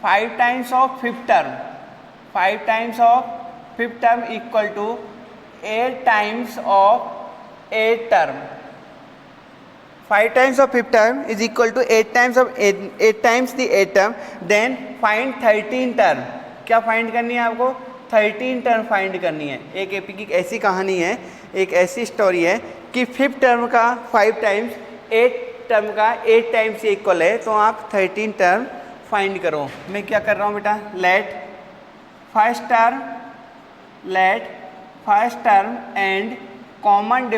5 times of 5th term, 5 times of 5th term equal to 8 times of 8th term. 5 times of 5th term is equal to 8 times of 8 times the 8th term. Then find 13 term. क्या find करनी है आपको? 13 term find करनी है। एक AP की ऐसी कहानी है, एक ऐसी स्टोरी है कि 5th टर्म का 5 टाइम्स 8 टर्म का 8 टाइम्स से इक्वल है। तो आप 13 टर्म फाइंड करो। मैं क्या कर रहा हूँ बेटा? Let first term and common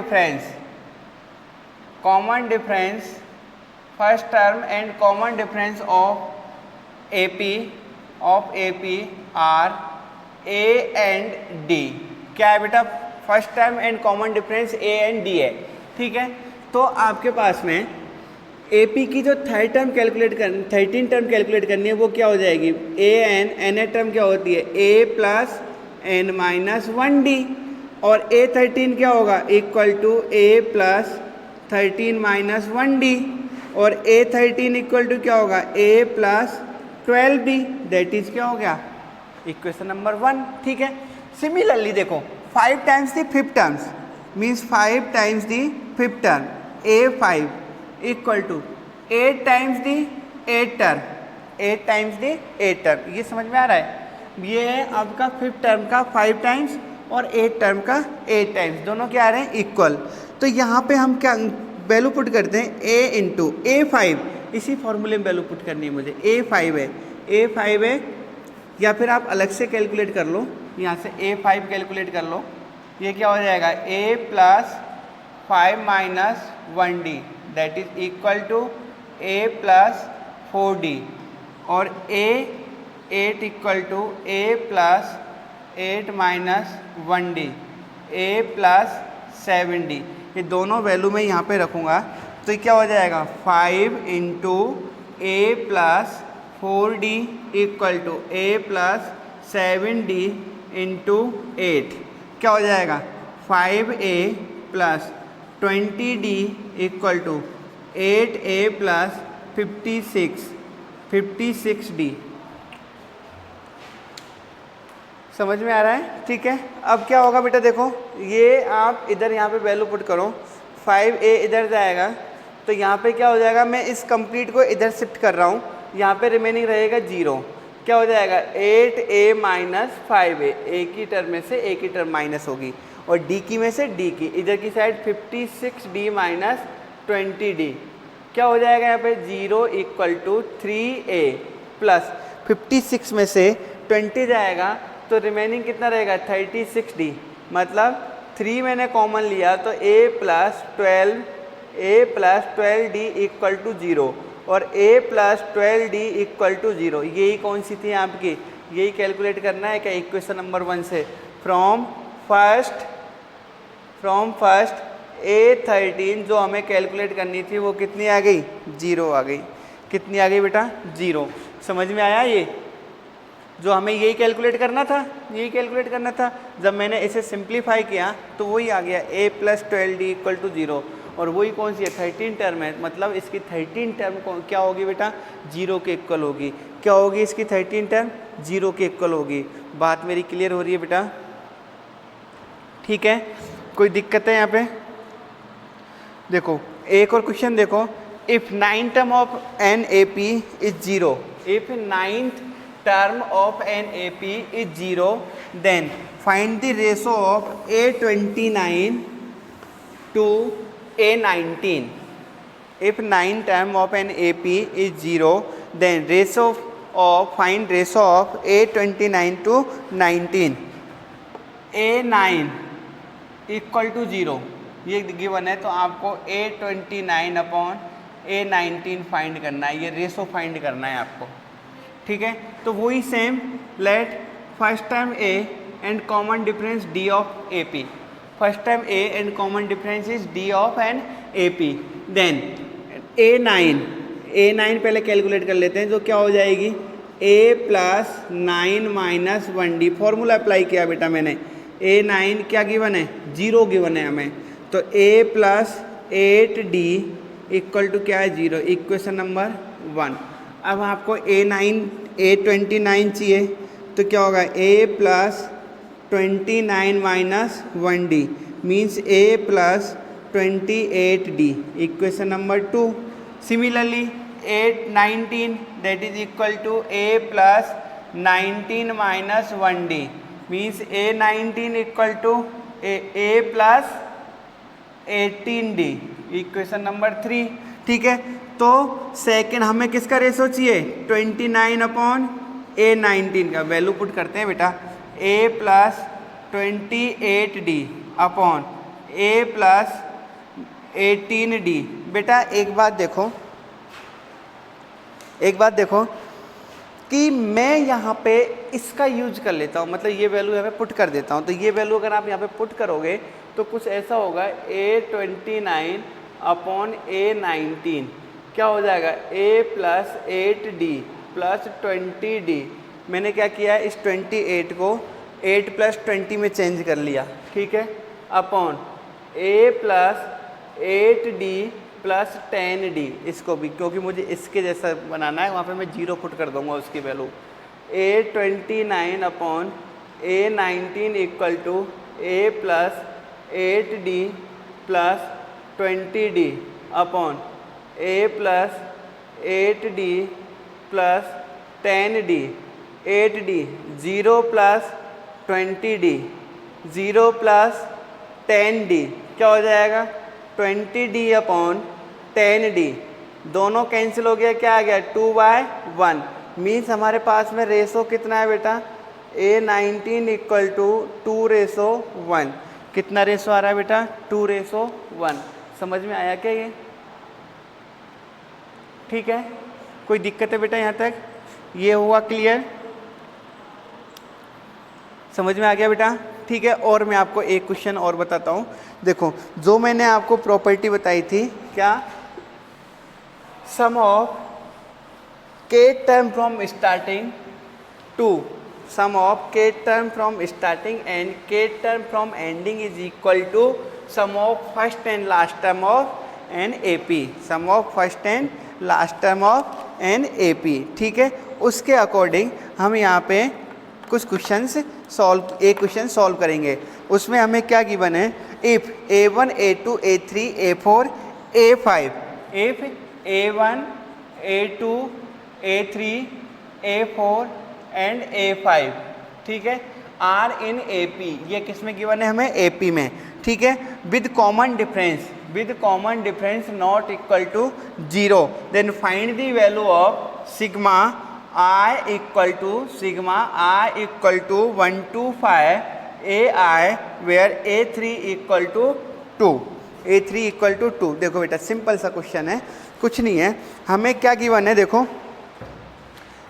difference first term and common difference of AP are A and D। क्या है बेटा? First term and common difference A and D है। ठीक है, तो आपके पास में AP की जो 13 टर्म कैलकुलेट करनी है वो क्या हो जाएगी? nth टर्म क्या होती है? A plus N minus 1D। और A13 क्या होगा? Equal to A plus 13 minus 1D। और A13 इक्वल टू क्या होगा? A plus 12B। That is क्या हो गया? Equation number 1। ठीक है, सिमिलरली देखो, 5 times the 5th terms means 5 times the 5th term A5 equal to 8 times the 8 term, 8 times the 8 term. ये समझ में आ रहा है? ये है आपका 5th टर्म का 5 टाइम्स और 8 टर्म का 8 टाइम्स, दोनों क्या आ रहे हैं? इक्वल। तो यहाँ पे हम क्या वैल्यू पुट करते हैं? A इंटू A5, इसी फॉर्मूले में वैल्यू पुट करनी है मुझे। A5 है, A5 है, या फिर आप अलग से कैलकुलेट कर लो, यहाँ से A5 कैलकुलेट कर लो। ये क्या हो जाएगा? A plus 5 minus 1D that is equal to A plus 4D, और A8 equal to A plus 8 minus 1D, A plus 7D। ये दोनों वैल्यू मैं यहाँ पे रखूँगा, तो ये क्या हो जाएगा? 5 into A plus 4D equal to A plus 7D into 8, क्या हो जाएगा? 5A plus 20D equal to 8A plus 56D। समझ में आ रहा है? ठीक है। अब क्या होगा बेटा, देखो ये आप इधर यहाँ पे वैल्यू पुट करो, 5A इधर जाएगा, तो यहाँ पे क्या हो जाएगा? मैं इस कंप्लीट को इधर शिफ्ट कर रहा हूँ, यहाँ पे रिमेनिंग रहेगा 0। क्या हो जाएगा? 8A माइनस 5A, A की टर्म में से A की टर्म माइनस होगी, और D की में से D की, इधर की साइड 56D माइनस 20D, क्या हो जाएगा यहाँ पे? 0 इक्वल टू 3A प्लस 56 में से 20 जाएगा, तो रिमेनिंग कितना रहेगा? 36D, मतलब 3 मैंने कॉमन लिया, तो A plus 12D equal to 0, और A plus 12D equal to 0। यही कौन सी थी आपकी? यही कैलकुलेट करना है क्या इक्वेशन नंबर 1 से? फ्रॉम फर्स्ट A13 जो हमें कैलकुलेट करनी थी वो कितनी आ गई? 0 आ गई। कितनी आ गई बेटा? 0। समझ में आया? ये जो हमें यही कैलकुलेट करना था, यही कैलकुलेट करना था। जब मैंने इसे सिंप्लीफाई किया तो वही आ गया, A plus 12D equal to 0, और वही कौन सी है? 13 टर्म है, मतलब इसकी 13 टर्म क्या होगी बेटा? 0 के इक्वल होगी। क्या होगी इसकी 13 टर्म? 0 के इक्वल होगी। बात मेरी क्लियर हो रही है बेटा? ठीक है, कोई दिक्कत है यहाँ पे? देखो एक और क्वेश्चन देखो, if 9th term of an AP is 0, if 9th term of an AP is 0, then find the ratio of A29 to A19. If 9th term of an AP is 0, then find ratio of A29 to 19. A9 equal to 0 ये given है, तो आपको A29 upon A19 find करना है, ये ratio find करना है आपको। ठीक है, तो वही same, let first term A and common difference D of AP, first term A and common difference is D of an AP, then A9 पहले कैलकुलेट कर लेते हैं, जो क्या हो जाएगी? A plus 9 minus 1D, formula apply किया बेटा मैंने। A9 क्या गिवन है? 0 गिवन है हमें, तो A plus 8D equal to क्या है? 0, इक्वेशन नंबर 1। अब आपको A29 चाहिए, तो क्या होगा? A plus 29 minus 1D means A plus 28D, equation number 2। Similarly 19 that is equal to A plus 19 minus 1D means A19 equal to A plus 18D, equation number 3। ठीक है, तो second हमें किसका रेशो चाहिए? 29 अपॉन A19 का। Value put करते हैं बेटा, A plus 28D upon A plus 18D। बेटा एक बात देखो कि मैं यहाँ पे इसका यूज कर लेता हूँ, मतलब ये वैल्यू यहाँ पे पुट कर देता हूँ। तो ये वैल्यू अगर आप यहाँ पे पुट करोगे तो कुछ ऐसा होगा, A29 अपॉन A19 क्या हो जाएगा? A plus 8D plus 20D। मैंने क्या किया, इस 28 को 8 प्लस 20 में चेंज कर लिया, ठीक है, upon A plus 8D plus 10D, इसको भी, क्योंकि मुझे इसके जैसा बनाना है, वहाँ पे मैं 0 पुट कर दूंगा उसकी value. A29 upon A19 equal to A plus 8D plus 20D upon A plus 8d plus 10d 8d 0 plus 20d 0 plus 10d क्या हो जाएगा 20d अपॉन 10d दोनों कैंसिल हो गया क्या आ गया 2/1 मीन्स हमारे पास में रेशो कितना है बेटा A19 इक्वल टू 2:1 कितना रेशो आ रहा है बेटा 2:1 समझ में आया क्या ये ठीक है कोई दिक्कत है बेटा यहाँ तक ये हुआ क्लियर समझ में आ गया बेटा ठीक है और मैं आपको एक क्वेश्चन और बताता हूँ देखो जो मैंने आपको प्रॉपर्टी बताई थी क्या सम of k term from starting to sum of k term from starting and k term from ending is equal to sum of first and last term of an AP sum of first and last term of an AP ठीक है उसके according हम यहाँ पे कुछ questions एक question solve करेंगे उसमें हमें क्या गिवन है if A1 A2 A3 A4 A5 if A1 A2 A3 A4 and A5 ठीक है आर इन AP ये किस में गिवन है हमें AP में ठीक है with common difference not equal to 0 then find the value of sigma I equal to 1 to 5 AI where A3 equal to 2 देखो बेटा सिंपल सा क्वेश्चन है कुछ नहीं है हमें क्या गिवन है देखो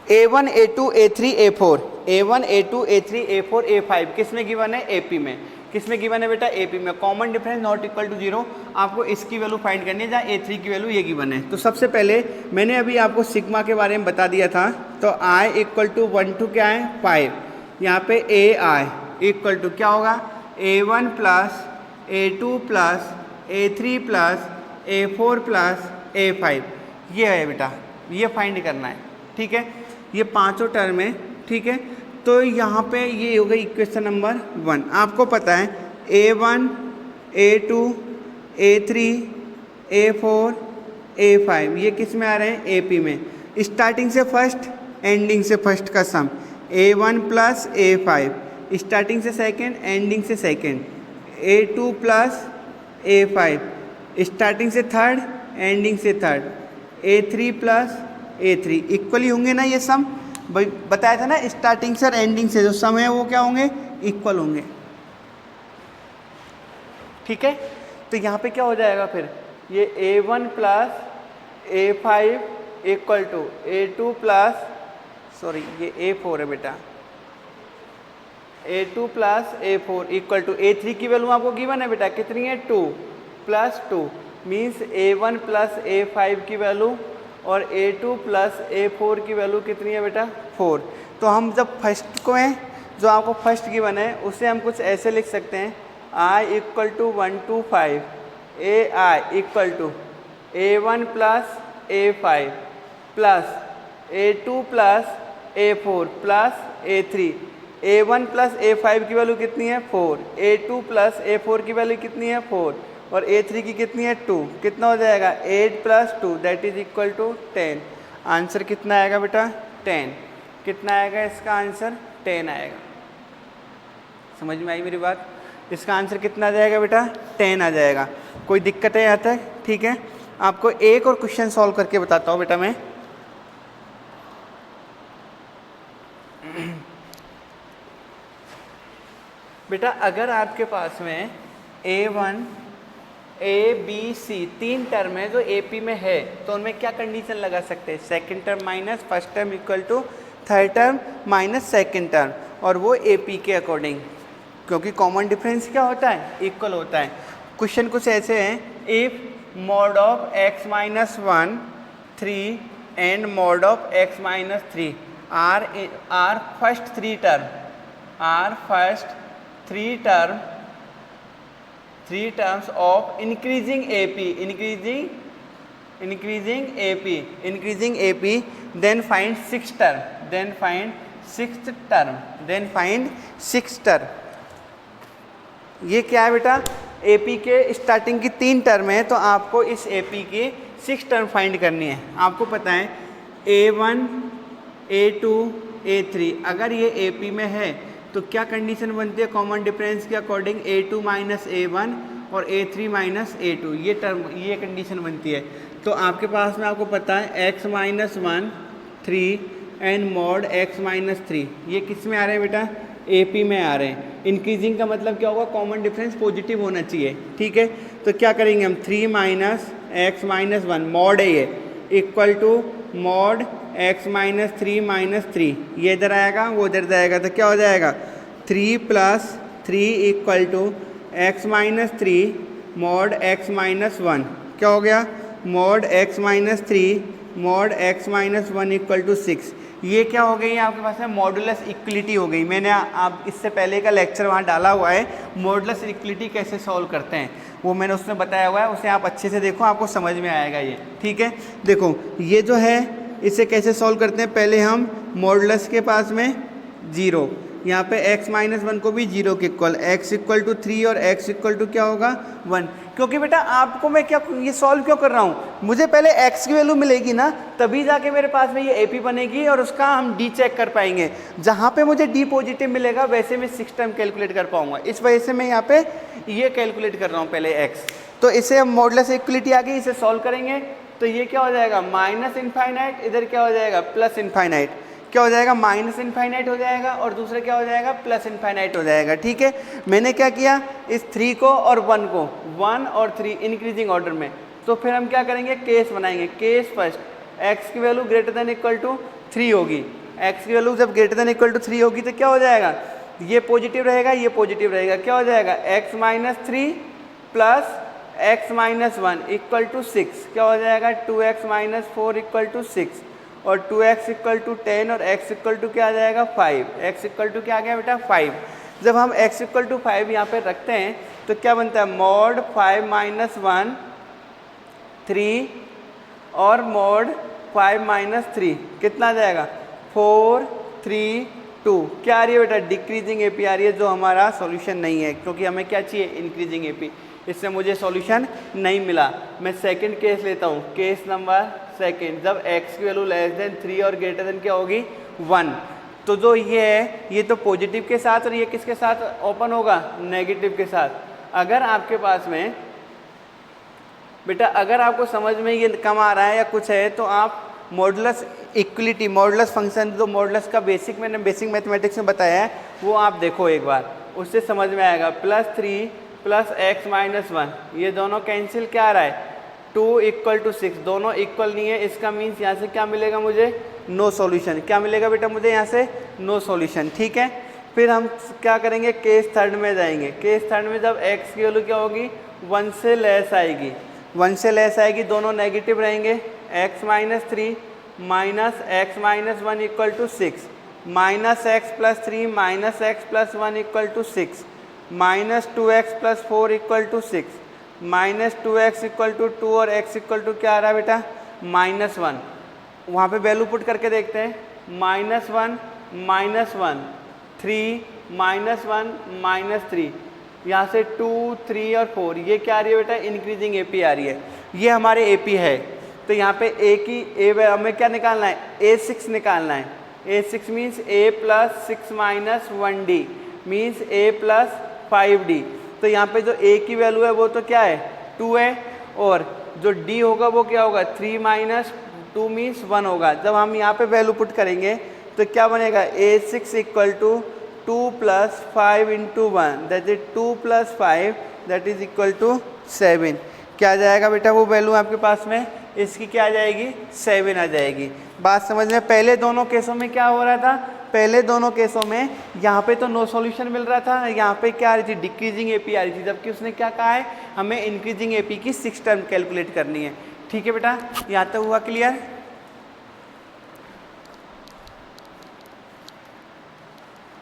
A1 A2 A3 A4 A1 A2 A3 A4 A5 किस में गिवन है AP में किस में गिवन है बेटा AP में common difference not equal to 0 आपको इसकी वैल्यू फाइंड करनी है जहाँ A3 की वैल्यू ये गिवन है तो सबसे पहले मैंने अभी आपको सिग्मा के बारे में बता दिया था तो I इक्वल टू 1 to क्या है 5 यहाँ पे AI इक्वल टू क्या होगा A1 plus A2 plus A3 plus A4 plus A5 ये है बेटा ये फाइंड करना है ठीक है ये पांचों टर्म है ठीक है तो यहाँ पे ये हो गई इक्वेशन नंबर 1 आपको पता है A1 A2 A3 A4 A5 ये किस में आ रहे हैं AP में स्टार्टिंग से फर्स्ट एंडिंग से फर्स्ट का सम A1 प्लस A5 स्टार्टिंग से सेकंड एंडिंग से second A2 plus A5 starting से थर्ड एंडिंग से third A3 plus A3 equally होंगे ना ये सम बताया था ना स्टार्टिंग से और एंडिंग से जो सम है वो क्या होंगे इक्वल होंगे ठीक है तो यहाँ पे क्या हो जाएगा फिर ये A1 plus A5 equal to A2 plus sorry ये A4 है बेटा A2 plus A4 equal to A3 की वैल्यू आपको गिवन है बेटा कितनी है 2 plus 2 means A1 plus A5 की वैल्यू और A2 प्लस A4 की वैल्यू कितनी है बेटा 4 तो हम जब फर्स्ट को हैं जो आपको फर्स्ट गिवन है उसे हम कुछ ऐसे लिख सकते हैं I equal to 1 to 5 AI equal to A1 plus A5 plus A2 plus A4 plus A3 A1 plus A5 की वैल्यू कितनी है 4 A2 प्लस A4 की वैल्यू कितनी है 4 और A3 की कितनी है 2 कितना हो जाएगा 8 plus 2 that is equal to 10 answer कितना आएगा बेटा 10 कितना आएगा इसका आंसर 10 आएगा समझ में आई मेरी बात इसका आंसर कितना आ जाएगा बेटा 10 आ जाएगा कोई दिक्कत है यहाँ तक ठीक है आपको एक और क्वेश्चन सॉल्व करके बताता हूँ बेटा मैं बेटा अगर आपके पास में A1 ABC 3 टर्म है जो AP में है तो उनमें क्या कंडीशन लगा सकते हैं second term minus first term equal to third term minus second term और वो AP के अकॉर्डिंग क्योंकि कॉमन डिफरेंस क्या होता है इक्वल होता है क्वेश्चन कुछ ऐसे हैं if mod of x minus 1 3 and mod of x minus 3 are first three term three terms of increasing AP then find sixth term ये क्या है बेटा AP के स्टार्टिंग की 3 टर्म है तो आपको इस AP की 6 टर्म फाइंड करनी है। आपको पता है A1 A2 A3, अगर ये AP में है तो क्या कंडीशन बनती है कॉमन डिफरेंस के अकॉर्डिंग, A2 माइनस A1 और A3 माइनस A2, ये कंडीशन बनती है। तो आपके पास में आपको पता है x minus 1 3 and mod x minus 3, ये किस में आ रहे हैं बेटा, AP में आ रहे हैं। इंक्रीजिंग का मतलब क्या होगा, कॉमन डिफरेंस पॉजिटिव होना चाहिए, ठीक है। तो क्या करेंगे हम 3 माइनस एक्स माइनस 1 मॉड है ये, equal to mod x minus 3 minus 3, ये इधर आएगा वो इधर जाएगा तो क्या हो जाएगा 3 plus 3 equal to x minus 3 mod x minus 1, क्या हो गया mod x minus 3 mod x minus 1 equal to 6। ये क्या हो गई आपके पास में मॉडुलस इक्वलिटी हो गई। मैंने आप इससे पहले का लेक्चर वहाँ डाला हुआ है, मॉडुलस इक्वलिटी कैसे सॉल्व करते हैं वो मैंने उसमें बताया हुआ है, उसे आप अच्छे से देखो, आपको समझ में आएगा ये, ठीक है। देखो ये जो है इसे कैसे सॉल्व करते हैं, पहले हम मॉडुलस के पास में 0, यहाँ पे x माइनस 1 को भी 0 के इक्वल, x इक्वल टू 3 और x इक्वल टू क्या होगा 1। क्योंकि बेटा आपको मैं क्या ये सॉल्व क्यों कर रहा हूँ, मुझे पहले x की वैल्यू मिलेगी ना तभी जाके मेरे पास में ये AP बनेगी और उसका हम d चेक कर पाएंगे। जहाँ पे मुझे d पॉजिटिव मिलेगा वैसे मैं 6 टर्म कैलकुलेट कर पाऊंगा, इस वजह से मैं यहाँ पे ये कैलकुलेट कर रहा हूँ पहले x। तो इसे मॉडुलस इक्वलिटी आ गई, इसे सॉल्व करेंगे तो ये क्या हो जाएगा माइनस इनफाइनाइट, इधर क्या हो जाएगा प्लस इनफाइनाइट, क्या हो जाएगा माइनस इनफाइनाइट हो जाएगा और दूसरा क्या हो जाएगा प्लस इनफाइनाइट हो जाएगा, ठीक है। मैंने क्या किया इस 3 को और 1 को 1 और 3 इंक्रीजिंग ऑर्डर में, तो फिर हम क्या करेंगे केस बनाएंगे। केस फर्स्ट, x की value greater than equal to 3 होगी, x की वैल्यू जब ग्रेटर देन इक्वल टू 3 होगी तो क्या हो जाएगा ये पॉजिटिव रहेगा ये पॉजिटिव रहेगा, क्या हो जाएगा x minus 3 plus x minus 1 equal to 6, क्या हो जाएगा 2x माइनस 4 इक्वल टू 6 और 2x इक्वल टू 10 और x इक्वल टू क्या आ जाएगा 5, x इक्वल टू क्या आ गया बेटा 5। जब हम x इक्वल टू 5 यहाँ पे रखते हैं तो क्या बनता है मॉड 5 माइनस 1 3 और मॉड 5 माइनस 3 कितना आ जाएगा 4 3 2, क्या आ रही है बेटा डिक्रीजिंग AP आ रही है, जो हमारा सॉल्यूशन नहीं है क्योंकि हमें क्या चाहिए इंक्रीजिंग AP, इससे मुझे सॉल्यूशन नहीं मिला। मैं सेकंड केस लेता हूँ, केस नंबर सेकंड, जब x की वैल्यू लेस देन 3 और ग्रेटर देन क्या होगी 1, तो जो ये है ये तो पॉजिटिव के साथ और ये किसके साथ ओपन होगा नेगेटिव के साथ। अगर आपके पास में बेटा अगर आपको समझ में ये कम आ रहा है या कुछ है तो आप मॉडुलस इक्वलिटी मॉडुलस फंक्शन जो मॉडुलस का मैंने बेसिक मैथमेटिक्स में बताया है वो आप देखो एक बार, उससे समझ में आएगा। प्लस 3 प्लस एक्स माइनस 1, ये दोनों कैंसिल क्या आ रहा है 2 इक्वल टू 6, दोनों इक्वल नहीं है, इसका मीन्स यहाँ से क्या मिलेगा मुझे नो सॉल्यूशन, क्या मिलेगा बेटा मुझे यहाँ से नो सॉल्यूशन, ठीक है। फिर हम क्या करेंगे केस थर्ड में जाएंगे। केस थर्ड में जब x की वैल्यू क्या होगी 1 से लेस आएगी, 1 से लेस आएगी, दोनों नेगेटिव रहेंगे, x minus 3 minus x minus 1 equal to 6, minus x plus 3 minus x plus 1 equal to 6, minus 2x plus 4 equal to 6, minus 2x equal to 2 और x इक्वल टू क्या आ रहा है बेटा माइनस 1। वहाँ पे वैल्यू पुट करके देखते हैं, माइनस 1 माइनस 1 3 माइनस 1 माइनस 3, यहाँ से 2 3 और 4, ये क्या आ रही है बेटा इंक्रीजिंग AP आ रही है, ये हमारे AP है। तो यहाँ पे A की हमें क्या निकालना है A6 निकालना है, A6 means A plus 6 minus 1D means A plus 5D। तो यहाँ पे जो A की वैल्यू है वो तो क्या है 2 है और जो D होगा वो क्या होगा 3 माइनस 2 मीन्स 1 होगा। जब हम यहाँ पे वैल्यू पुट करेंगे तो क्या बनेगा A6 equal to 2 plus 5 into 1 that is 2 plus 5 that is equal to 7। क्या आ जाएगा बेटा वो वैल्यू आपके पास में, इसकी क्या आ जाएगी 7 आ जाएगी। बात समझ में, पहले दोनों केसों में क्या हो रहा था, पहले दोनों केसों में यहाँ पे तो नो सॉल्यूशन मिल रहा था, यहाँ पे क्या आ रही थी डिक्रीजिंग AP आ रही थी, जबकि उसने क्या कहा है हमें इंक्रीजिंग AP की 6 टर्म कैलकुलेट करनी है। ठीक है बेटा, यहाँ तक हुआ क्लियर।